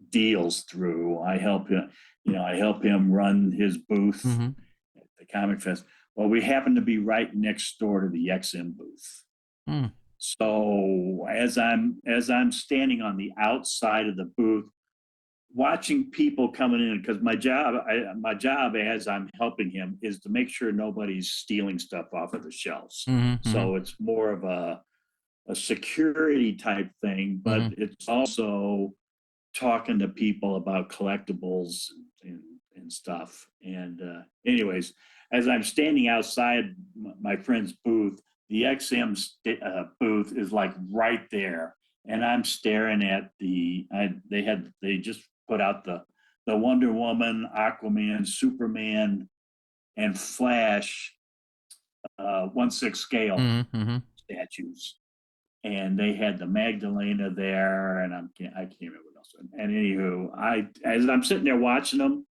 deals through. I help him, I help him run his booth Mm-hmm. at the Comic Fest. Well, we happen to be right next door to the XM booth. Mm. So as I'm standing on the outside of the booth, watching people coming in, because my job as I'm helping him is to make sure nobody's stealing stuff off of the shelves. Mm-hmm. Mm-hmm. So it's more of a security type thing, but Mm-hmm. it's also talking to people about collectibles and, and stuff. And anyways, as I'm standing outside my friend's booth, the XM booth is like right there, and I'm staring at they just put out the Wonder Woman, Aquaman, Superman, and Flash 1/6 scale Mm-hmm. statues, and they had the Magdalena there, and I can't remember what else. And anywho, as I'm sitting there watching them,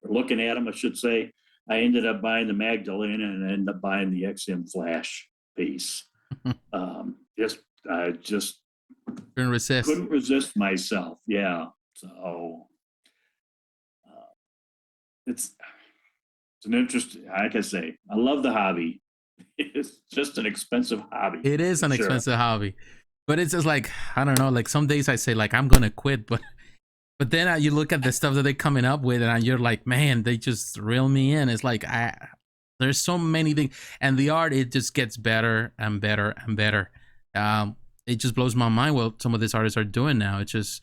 or looking at them, I should say, I ended up buying the Magdalena and ended up buying the XM Flash piece. I just Couldn't resist. couldn't resist myself. Yeah, so uh, it's an interest. Like I say, I love the hobby. It's just an expensive hobby. It is For an sure. expensive hobby, but it's just like, I don't know. Like some days I say like I'm gonna quit, but then you look at the stuff that they're coming up with, and you're like, man, they just reel me in. It's like there's so many things, and the art, it just gets better and better and better. It just blows my mind what some of these artists are doing now. It's just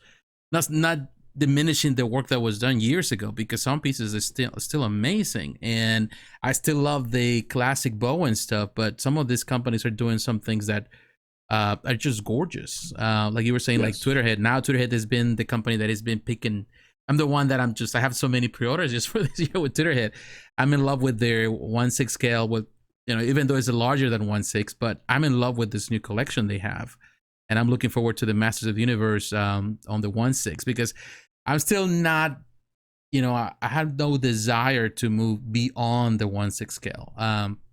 not diminishing the work that was done years ago, because some pieces are still amazing, and I still love the classic Bowen stuff. But some of these companies are doing some things that are just gorgeous. Like you were saying, like Yes. Twitterhead. Now Twitterhead has been the company that has been picking. I'm the one that I have so many pre-orders just for this year with Twitterhead. I'm in love with their 1/6 scale, with, even though it's larger than 1/6, but I'm in love with this new collection they have. And I'm looking forward to the Masters of the Universe on the 1/6, because I'm still not, I have no desire to move beyond the 1/6 scale,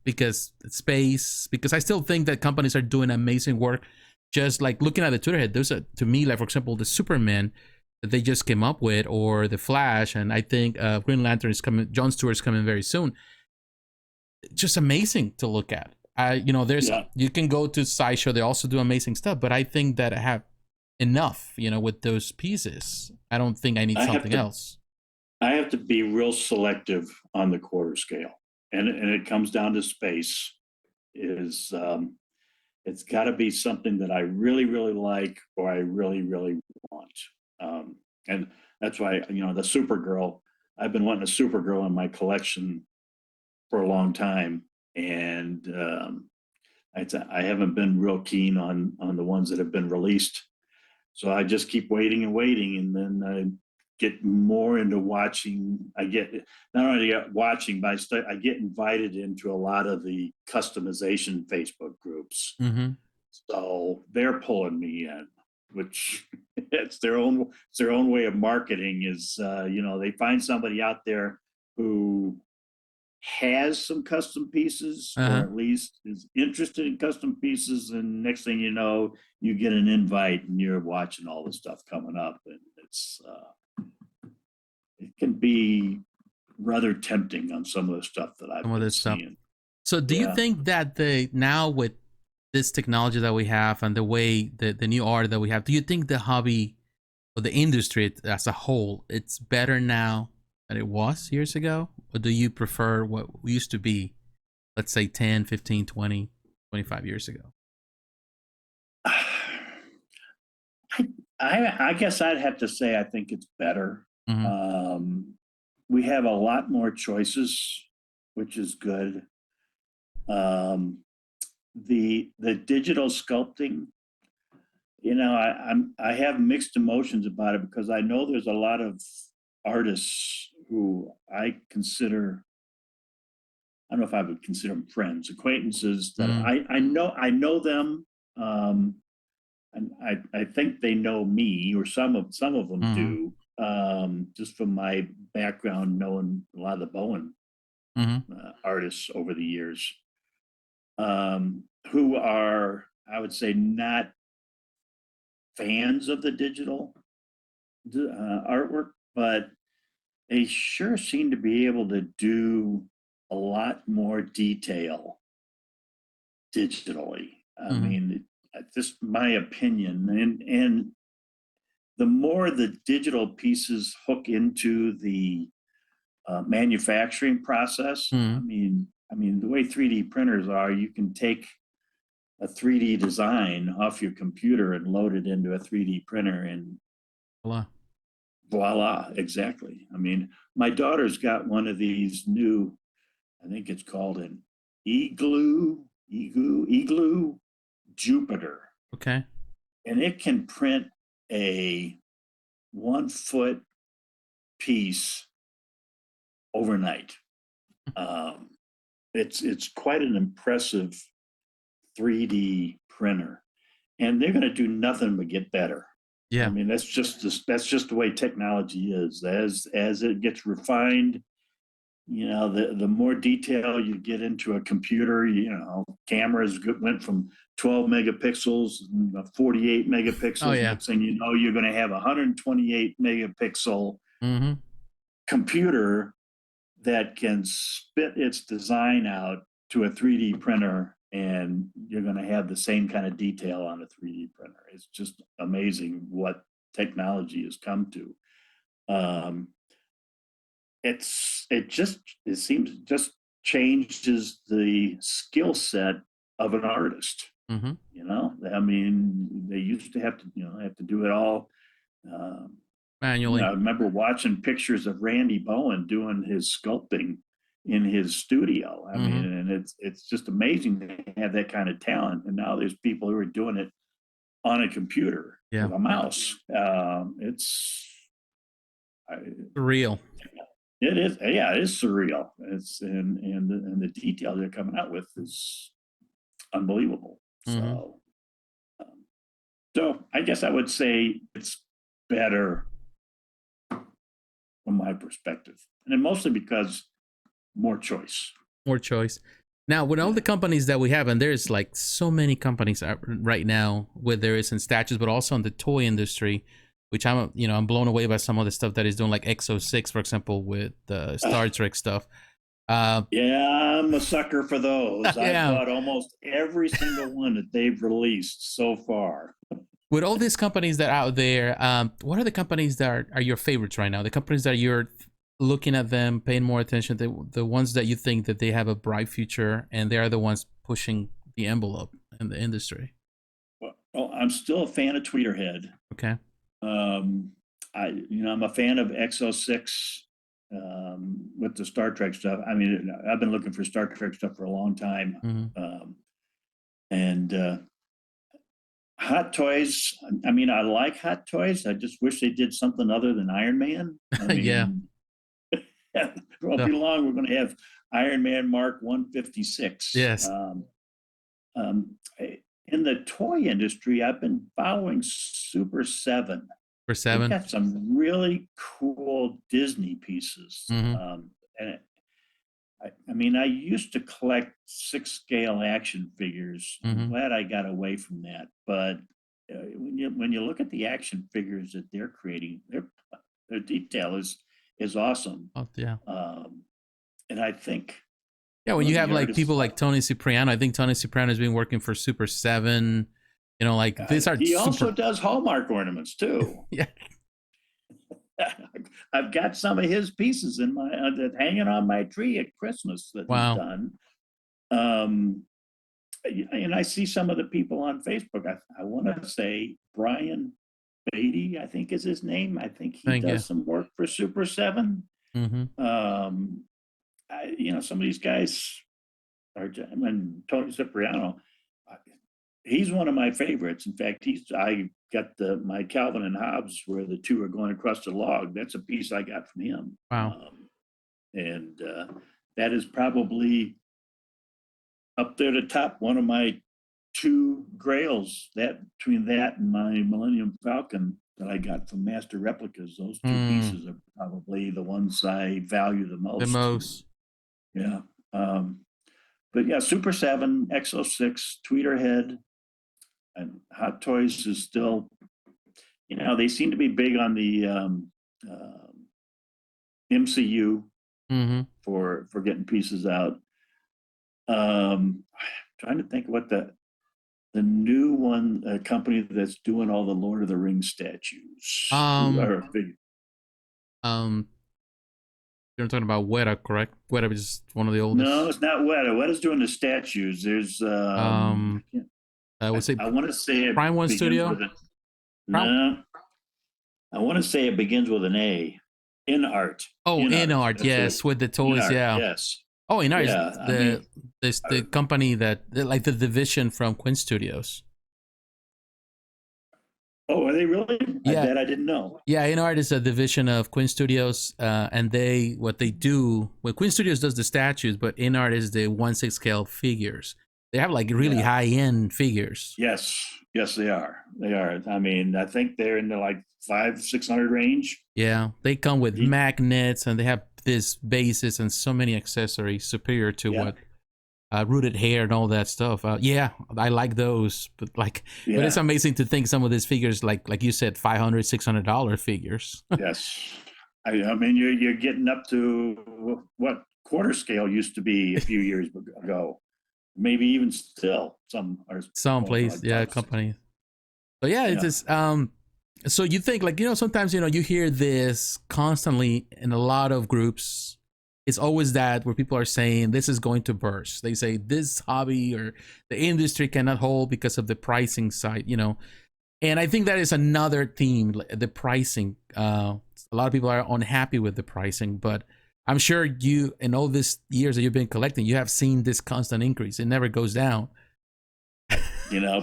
because space, because I still think that companies are doing amazing work. Just like looking at the Twitterhead, those are, to me, like for example, the Superman that they just came up with, or the Flash, and I think Green Lantern is coming, Jon Stewart's coming very soon. Just amazing to look at. There's Yeah. You can go to Sideshow, they also do amazing stuff, but I think that I have enough, with those pieces. I don't think I need something else. I have to be real selective on the quarter scale, and it comes down to space. Is It's got to be something that I really really like, or I really really want, and that's why the Supergirl. I've been wanting a Supergirl in my collection for a long time, and I haven't been real keen on the ones that have been released. So I just keep waiting and waiting, and then I get more into watching. I get not only watching, but I get invited into a lot of the customization Facebook groups. Mm-hmm. So they're pulling me in, which it's their own way of marketing. Is they find somebody out there who has some custom pieces, or Uh-huh. at least is interested in custom pieces, and next thing you know, you get an invite and you're watching all the stuff coming up, and it can be rather tempting on some of the stuff that I've Some of been this stuff. seeing. So do you Yeah. think that now with this technology that we have, and the way the new art that we have, do you think the hobby or the industry as a whole, it's better now than it was years ago? Or do you prefer what used to be, let's say 10, 15, 20, 25 years ago? I guess I'd have to say I think it's better. Mm-hmm. We have a lot more choices, which is good. The digital sculpting, I have mixed emotions about it, because I know there's a lot of artists who I don't know if I would consider them friends, acquaintances, that Mm-hmm. I know them, and I think they know me, or some of them Mm-hmm. do, just from my background knowing a lot of the Bowen artists over the years, who are, I would say, not fans of the digital artwork, but they sure seem to be able to do a lot more detail digitally. I mean, just my opinion, and the more the digital pieces hook into the manufacturing process, I mean, the way 3D printers are, you can take a 3D design off your computer and load it into a 3D printer, and voila, exactly. I mean, my daughter's got one of these new, I think it's called an Igloo Jupiter. Okay. And it can print a 1 foot piece overnight. It's quite an impressive 3D printer, and they're going to do nothing but get better. Yeah. I mean, that's just the way technology is. As it gets refined, you know, the more detail you get into a computer, you know, cameras went from 12 megapixels, 48 megapixels. Oh, yeah. Next thing you know, you're going to have a 128 megapixel computer that can spit its design out to a 3D printer, and you're going to have the same kind of detail on a 3D printer. It's just amazing what technology has come to. It seems just changes the skill set of an artist. You know, I mean, they used to have to do it all manually. I remember watching pictures of Randy Bowen doing his sculpting in his studio. I mean, and it's just amazing to have that kind of talent. And now there's people who are doing it on a computer with a mouse. It's real. It is, yeah, it is surreal. It's and the detail they're coming out with is unbelievable. So I guess I would say it's better from my perspective, and then mostly because more choice. Now, with all the companies that we have, and there's like so many companies right now, whether it's in statues, but also in the toy industry, which I'm blown away by some of the stuff that is doing, like X06, for example, with the Star Trek stuff. Yeah, I'm a sucker for those. I've bought almost every single one that they've released so far. With all these companies that are out there, what are the companies that are your favorites right now? The companies that you're looking at them, paying more attention to, the ones that you think that they have a bright future, and they are the ones pushing the envelope in the industry. Well, I'm still a fan of Tweeterhead. Okay. I'm a fan of X06 with the Star Trek stuff. I mean, I've been looking for Star Trek stuff for a long time. And Hot Toys, I mean, I like Hot Toys. I just wish they did something other than Iron Man. I mean, it won't be long. We're going to have Iron Man Mark 156. Yes. In the toy industry, I've been following Super 7. They've got some really cool Disney pieces. And I mean, I used to collect 6-scale action figures. I'm glad I got away from that. But when you look at the action figures that they're creating, their detail is awesome. Oh, yeah. And I think, when you have like people like Tony Cipriano, I think Tony Cipriano has been working for Super 7. You know, like these are. He also does Hallmark ornaments too. Yeah. I've got some of his pieces in my hanging on my tree at Christmas that he's done. And I see some of the people on Facebook. I want to say Brian Beatty, I think is his name. I think he does some work for Super 7. Some of these guys are. And Tony Cipriano, he's one of my favorites. In fact, I got my Calvin and Hobbes where the two are going across the log. That's a piece I got from him. Wow. And that is probably up there to top one of my two grails, between that and my Millennium Falcon that I got from Master Replicas. Those two pieces are probably the ones I value the most. Yeah. But yeah, Super 7, Exo 6, Tweeterhead, and Hot Toys is still, they seem to be big on the MCU Mm-hmm. for getting pieces out. Trying to think what the new one company that's doing all the Lord of the Rings statues. Who Um, are big. um, you're talking about Weta, correct? Weta is one of the No, oldest. it's not Weta. Weta's doing the statues. There's Um, I would say I want to say it Prime One begins Studio. with a Prime. no. I want to say it begins with an A. In art. Oh, In art. InArt, That's it. yes, with the In toys, art. yeah. Yes. Oh, InArt is Yeah. I mean, the company that like the division from Quinn Studios. oh, are they really? I Yeah, bet I didn't know. yeah. InArt is a division of Quinn Studios, and what they do. Well, Quinn Studios does the statues, but InArt is the 1/6 scale figures. They have like really Yeah. high end figures. Yes. Yes, they are. They are. I mean, I think they're in the like 500-600 range. Yeah, they come with Ye- magnets and they have this bases and so many accessories superior to Yeah. what rooted hair and all that stuff. Yeah, I like those, but but it's Yeah. amazing to think some of these figures, like you said, $500-$600 figures. Yes. I mean, you're getting up to what quarter scale used to be a few years ago. Maybe even still some are Some going for place, like yeah, 5 6. company. But yeah, it's Yeah. just so you think sometimes you hear this constantly in a lot of groups. It's always that where people are saying this is going to burst. They say this hobby or the industry cannot hold because of the pricing side. And I think that is another theme, the pricing. A lot of people are unhappy with the pricing, but I'm sure you, in all these years that you've been collecting, you have seen this constant increase. It never goes down.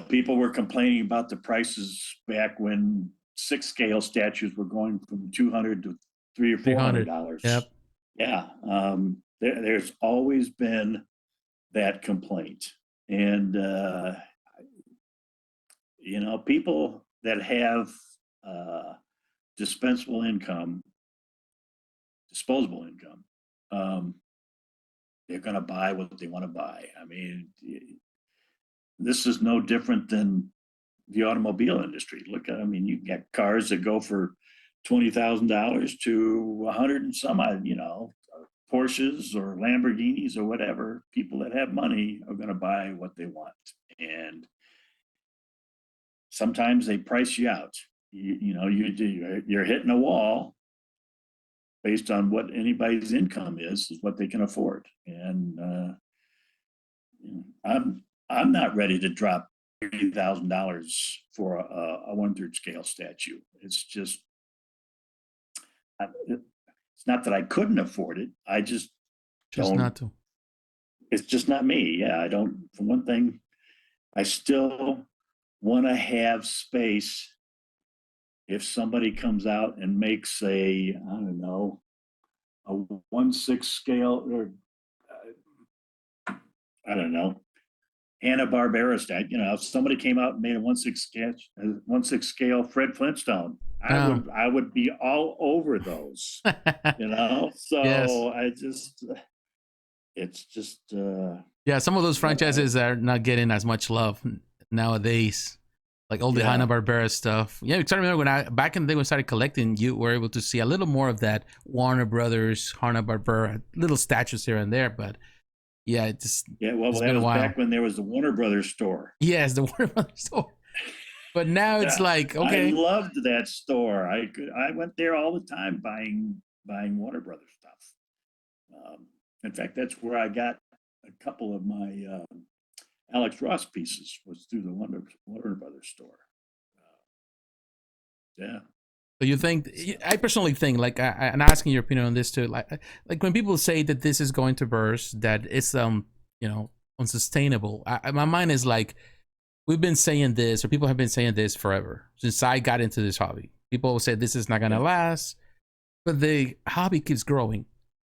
People were complaining about the prices back when 6 scale statues were going from 200 to 300 or 300. $400. Yep. Yeah. There's always been that complaint. And, people that have uh, dispensable income, disposable income, um, they're going to buy what they want to buy. I mean, this is no different than the automobile industry. I mean, you get cars that go for $20,000 to 100 and some odd, Porsches or Lamborghinis or whatever. People that have money are going to buy what they want. And sometimes they price you out. You're hitting a wall based on what anybody's income is what they can afford. And I'm not ready to drop $30,000 for a 1/3 scale statue. It's just, it's not that I couldn't afford it. I just Just don't. not to. It's just not me. Yeah, I don't. For one thing, I still want to have space. If somebody comes out and makes I don't know, a 1/6 scale, or I don't know, Hanna-Barbera stat. If somebody came out and made a 1/6 scale Fred Flintstone, Oh. I would be all over those. Yes. So it's just Yeah, some of those what I franchises are not getting as much love nowadays. Like all the yeah. Hanna-Barbera stuff. Yeah, because I remember back in the day when I started collecting, you were able to see a little more of that Warner Brothers, Hanna-Barbera, little statues here and there. But yeah, Well, it's that been a was while. back when there was the Warner Brothers store. Yes, the Warner Brothers store. But now it's Yeah, like, I okay. loved that store. I went there all the time buying Warner Brothers stuff. In fact, that's where I got a couple of my Alex Ross pieces, was through the Warner Brothers store. Yeah. So you think? I personally think, like, I'm asking your opinion on this too. Like when people say that this is going to burst, that it's unsustainable. My mind is like, we've been saying this, or people have been saying this forever since I got into this hobby. People say this is not gonna Yeah. last, but the hobby keeps growing.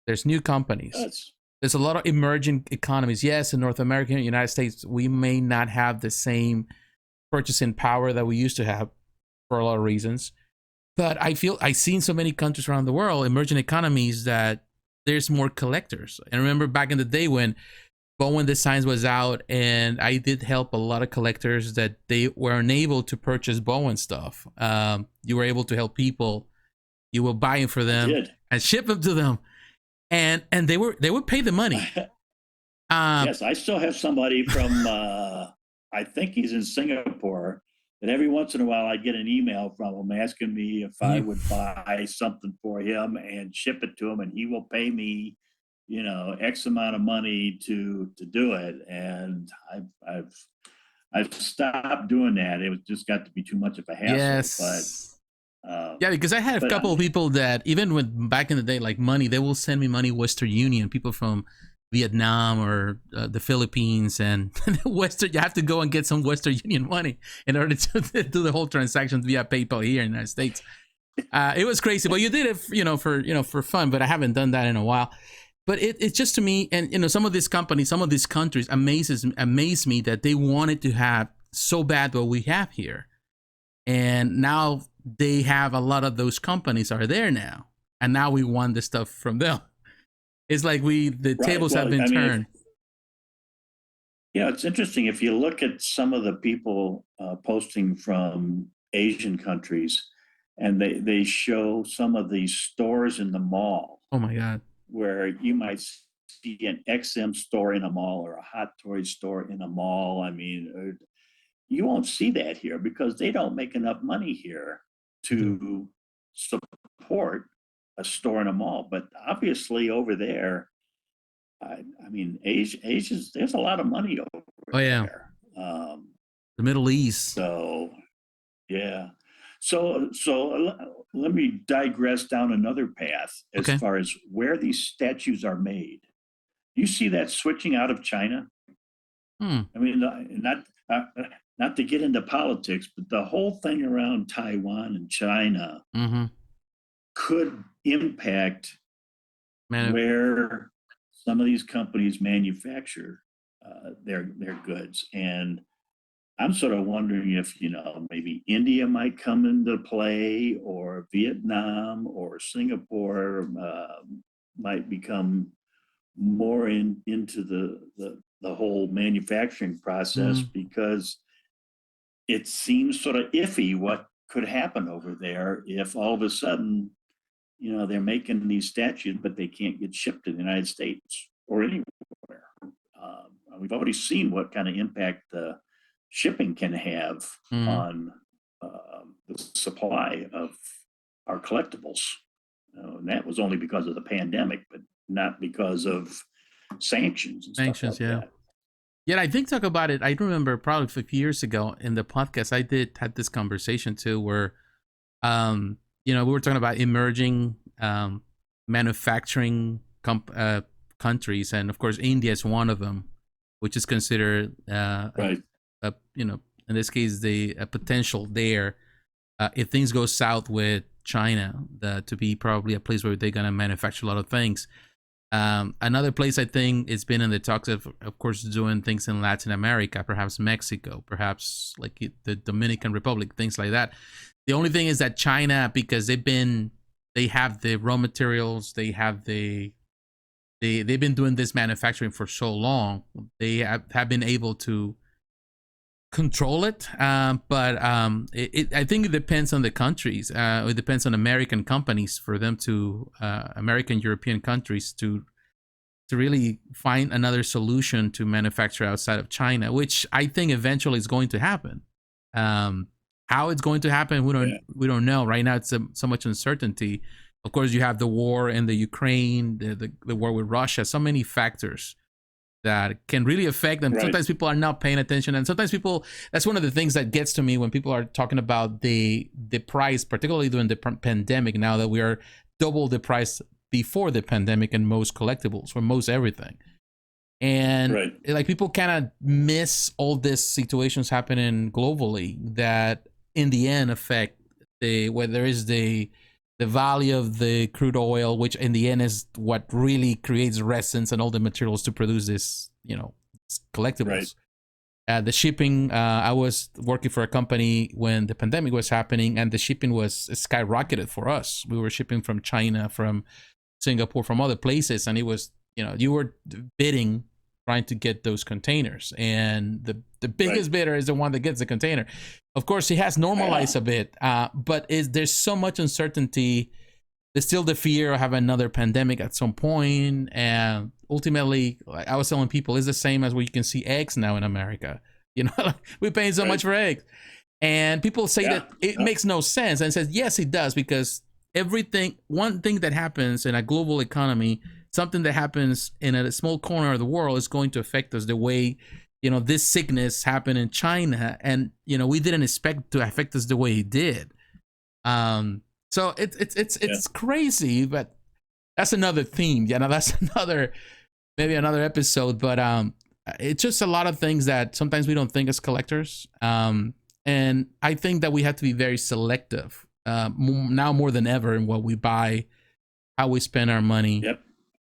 There's new companies. There's a lot of emerging economies. Yes, in North America and United States, we may not have the same purchasing power that we used to have for a lot of reasons. But I feel I've seen so many countries around the world, emerging economies, that there's more collectors. And remember back in the day when Bowen Designs was out, and I did help a lot of collectors that they were unable to purchase Bowen stuff. You were able to help people. You were buying for them and ship them to them, and they would pay the money. Yes, I still have somebody from I think he's in Singapore. And every once in a while, I get an email from him asking me if I would buy something for him and ship it to him, and he will pay me, X amount of money to do it. And I've stopped doing that. It was just got to be too much of a hassle. Yes. Yeah, because I had a couple of people that even when back in the day, like money, they will send me money Western Union, people from Vietnam or the Philippines, and you have to go and get some Western Union money in order to do the whole transactions via PayPal here in the United States. It was crazy, but you did it, for fun. But I haven't done that in a while. But it's just to me, and some of these companies, some of these countries amaze me that they wanted to have so bad what we have here, and now they have a lot of those companies are there now, and now we want the stuff from them. It's like the tables have been turned. It's interesting. If you look at some of the people posting from Asian countries, and they show some of these stores in the mall. Oh my God. Where you might see an XM store in a mall or a Hot Toys store in a mall. I mean, you won't see that here because they don't make enough money here to support a store in a mall. But obviously over there, I mean, Asia's, there's a lot of money over there. The Middle East. So, yeah. So let me digress down another path as far as where these statues are made. You see that switching out of China? I mean, not to get into politics, but the whole thing around Taiwan and China could impact where some of these companies manufacture their goods. And I'm sort of wondering if, maybe India might come into play, or Vietnam or Singapore might become more into the whole manufacturing process, because it seems sort of iffy what could happen over there if all of a sudden, they're making these statues, but they can't get shipped to the United States or anywhere. We've already seen what kind of impact the shipping can have on the supply of our collectibles. And that was only because of the pandemic, but not because of sanctions. And sanctions, stuff like that. Yeah, I think talk about it. I remember probably a few years ago in the podcast, I had this conversation too, where, we were talking about emerging manufacturing countries, and of course, India is one of them, which is considered, in this case, a potential there. If things go south with China, to be probably a place where they're gonna manufacture a lot of things. Another place I think it's been in the talks of course, doing things in Latin America, perhaps Mexico, perhaps like the Dominican Republic, things like that. The only thing is that China, because they have the raw materials, they've been doing this manufacturing for so long, they have been able to control it. But I think it depends on the countries. It depends on American companies for them to American European countries to really find another solution to manufacture outside of China, which I think eventually is going to happen. How it's going to happen, we don't know right now. It's so much uncertainty. Of course, you have the war in the Ukraine, the war with Russia, so many factors that can really affect them. Right. Sometimes people are not paying attention, and sometimes that's one of the things that gets to me when people are talking about the price, particularly during the pandemic, now that we are double the price before the pandemic in most collectibles, for most everything. And like people kind of miss all these situations happening globally that in the end affect whether is the value of the crude oil, which in the end is what really creates resins and all the materials to produce this, collectibles. The shipping, I was working for a company when the pandemic was happening, and the shipping was skyrocketed for us. We were shipping from China, from Singapore, from other places, and it was, you were bidding, trying to get those containers, and the biggest bidder is the one that gets the container. Of course, it has normalized a bit, but there's so much uncertainty. There's still the fear of having another pandemic at some point, and ultimately, like I was telling people, it's the same as where you can see eggs now in America. We're paying so much for eggs, and people say that it makes no sense, and says yes, it does, because one thing that happens in a global economy, something that happens in a small corner of the world, is going to affect us the way, this sickness happened in China, and we didn't expect to affect us the way it did. So it's crazy, but that's another theme. That's maybe another episode. But it's just a lot of things that sometimes we don't think as collectors. And I think that we have to be very selective now more than ever in what we buy, how we spend our money. Yep.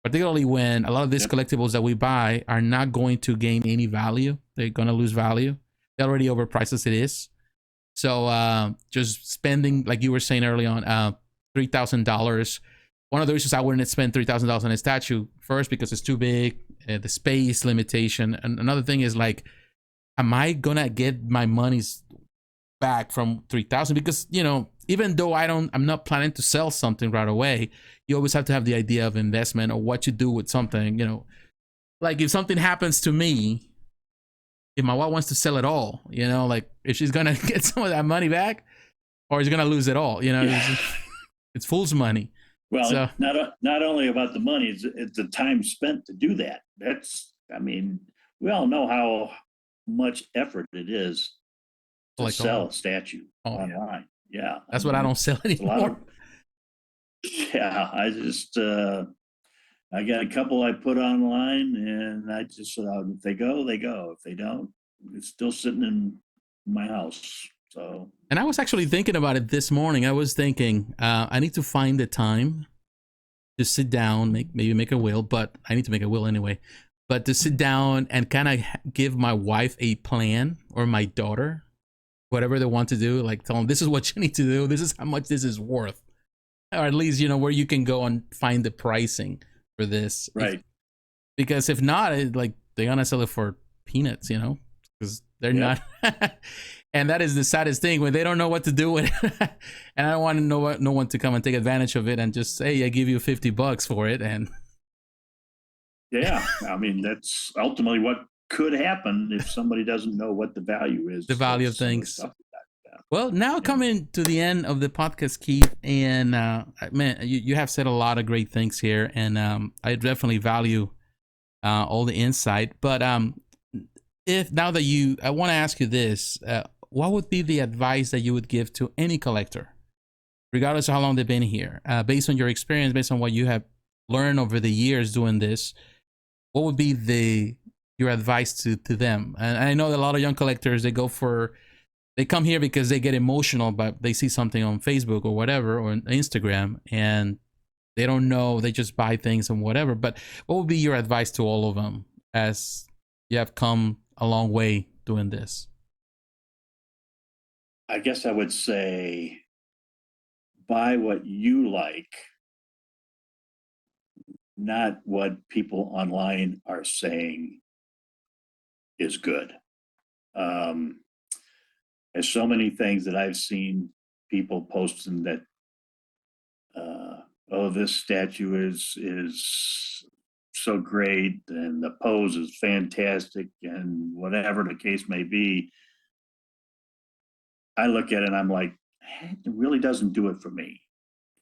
Particularly when a lot of these collectibles that we buy are not going to gain any value. They're going to lose value. They're already overpriced as it is. So just spending, like you were saying early on, $3,000. One of the reasons I wouldn't spend $3,000 on a statue, first, because it's too big, the space limitation. And another thing is, like, am I gonna get my money's back from $3,000? Because even though I'm not planning to sell something right away, you always have to have the idea of investment or what you do with something. Like if something happens to me, if my wife wants to sell it all, like if she's gonna get some of that money back, or is gonna lose it all, it's fool's money. Well, so, not only about the money, it's the time spent to do that. We all know how much effort it is to sell a statue online. Yeah. That's what I don't sell anymore. I got a couple I put online, and I just if they go, they go. If they don't, it's still sitting in my house. So. And I was actually thinking about it this morning. I was thinking I need to find the time to sit down, maybe make a will, but I need to make a will anyway. But to sit down and kind of give my wife a plan, or my daughter, whatever they want to do, like tell them this is what you need to do. This is how much this is worth. Or at least, where you can go and find the pricing for this. Right. Because if not, they're going to sell it for peanuts, because they're not. And that is the saddest thing, when they don't know what to do with it. And I don't want no one to come and take advantage of it and just say, hey, I give you $50 for it. And yeah, that's ultimately what could happen if somebody doesn't know what the value is. The value of things. Well, now coming to the end of the podcast, Keith, and man, you have said a lot of great things here, and I definitely value all the insight. But I want to ask you this: what would be the advice that you would give to any collector, regardless of how long they've been here, based on your experience, based on what you have learned over the years doing this? What would be your advice to them? And I know that a lot of young collectors, they come here because they get emotional, but they see something on Facebook or whatever, or on Instagram, and they don't know, they just buy things and whatever. But what would be your advice to all of them, as you have come a long way doing this? I guess I would say, buy what you like, not what people online are saying is good. There's so many things that I've seen people posting that, this statue is so great, and the pose is fantastic, and whatever the case may be. I look at it and I'm like, it really doesn't do it for me.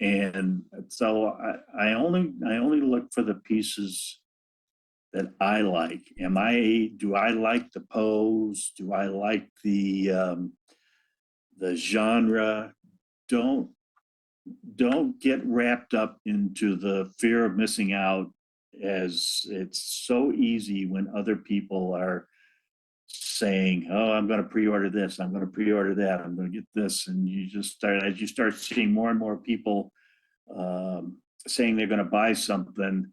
And so I only look for the pieces that I like. Do I like the pose? Do I like the genre? Don't get wrapped up into the fear of missing out, as it's so easy when other people are saying, oh, I'm going to pre-order this, I'm going to pre-order that, I'm going to get this. And as you start seeing more and more people saying they're going to buy something,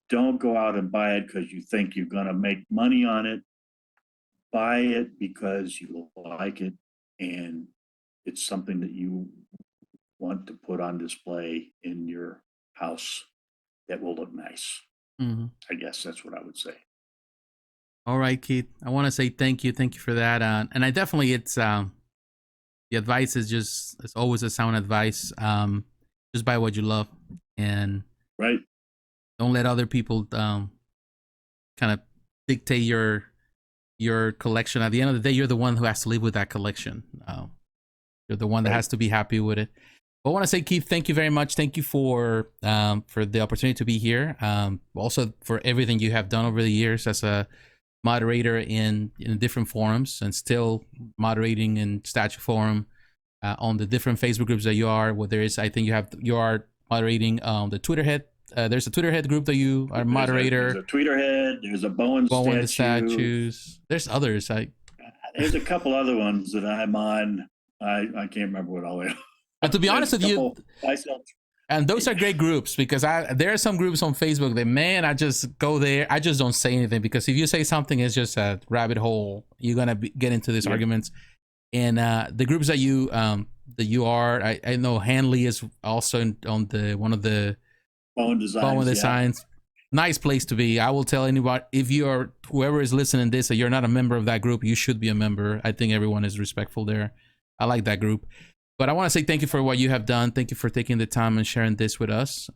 don't go out and buy it because you think you're going to make money on it. Buy it because you like it, and it's something that you want to put on display in your house. that will look nice. Mm-hmm. I guess that's what I would say. All right, Keith. I want to say thank you for that. And I definitely, it's the advice is just, it's always a sound advice. Just buy what you love, and right. Don't let other people kind of dictate your collection. At the end of the day, you're the one who has to live with that collection. You're the one that has to be happy with it. But I want to say, Keith, thank you very much. Thank you for the opportunity to be here. Also for everything you have done over the years as a moderator in different forums, and still moderating in Statue Forum, on the different Facebook groups that you are. Whether it's, I think you are moderating the Twitter head. There's a Twitter head group that you are moderator. There's a Twitter head. There's a Bowen the statues. There's others. There's a couple other ones that I'm on. I can't remember what all they are. And to be honest with you, and those are great groups, because there are some groups on Facebook that, man, I just go there. I just don't say anything, because if you say something, it's just a rabbit hole. You're gonna get into these arguments. And the groups that you are, I know Hanley is also on one of the Bowen Designs. Nice place to be. I will tell anybody, if you are, whoever is listening to this, that you're not a member of that group, you should be a member. I think everyone is respectful there. I like that group. But I want to say thank you for what you have done. Thank you for taking the time and sharing this with us.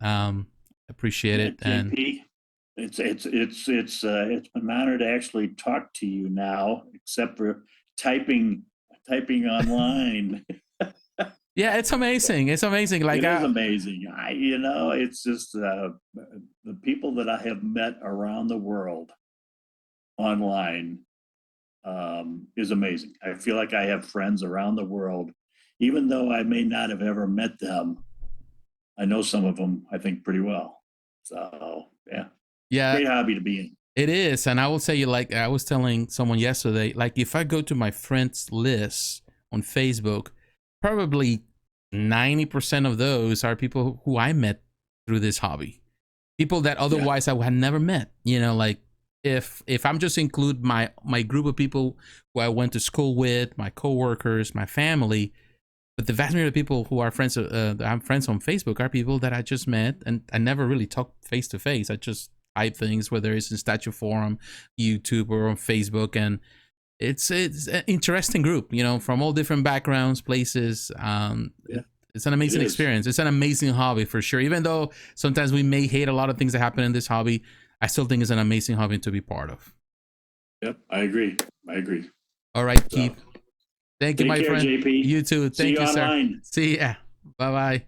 Appreciate it. JP, it's been an honor to actually talk to you now, except for typing online. Yeah, it's amazing. It's amazing. Like, it is amazing. It's just the people that I have met around the world online is amazing. I feel like I have friends around the world, even though I may not have ever met them. I know some of them, I think, pretty well. So yeah, great hobby to be in. It is. And I will say, like I was telling someone yesterday, like, if I go to my friends list on Facebook, probably 90% of those are people who I met through this hobby. People that otherwise I had never met. Like, if I'm just include my group of people who I went to school with, my coworkers, my family, but the vast majority of people who are friends, I'm friends on Facebook, are people that I just met, and I never really talked face to face. I just type things, whether it's in Statue Forum, YouTube, or on Facebook, and it's an interesting group, from all different backgrounds, places. It's an amazing experience. It's an amazing hobby for sure. Even though sometimes we may hate a lot of things that happen in this hobby, I still think it's an amazing hobby to be part of. Yep, I agree. All right, Keith. Thank you, my friend. JP. You too. Thank you, sir. See ya. Bye-bye.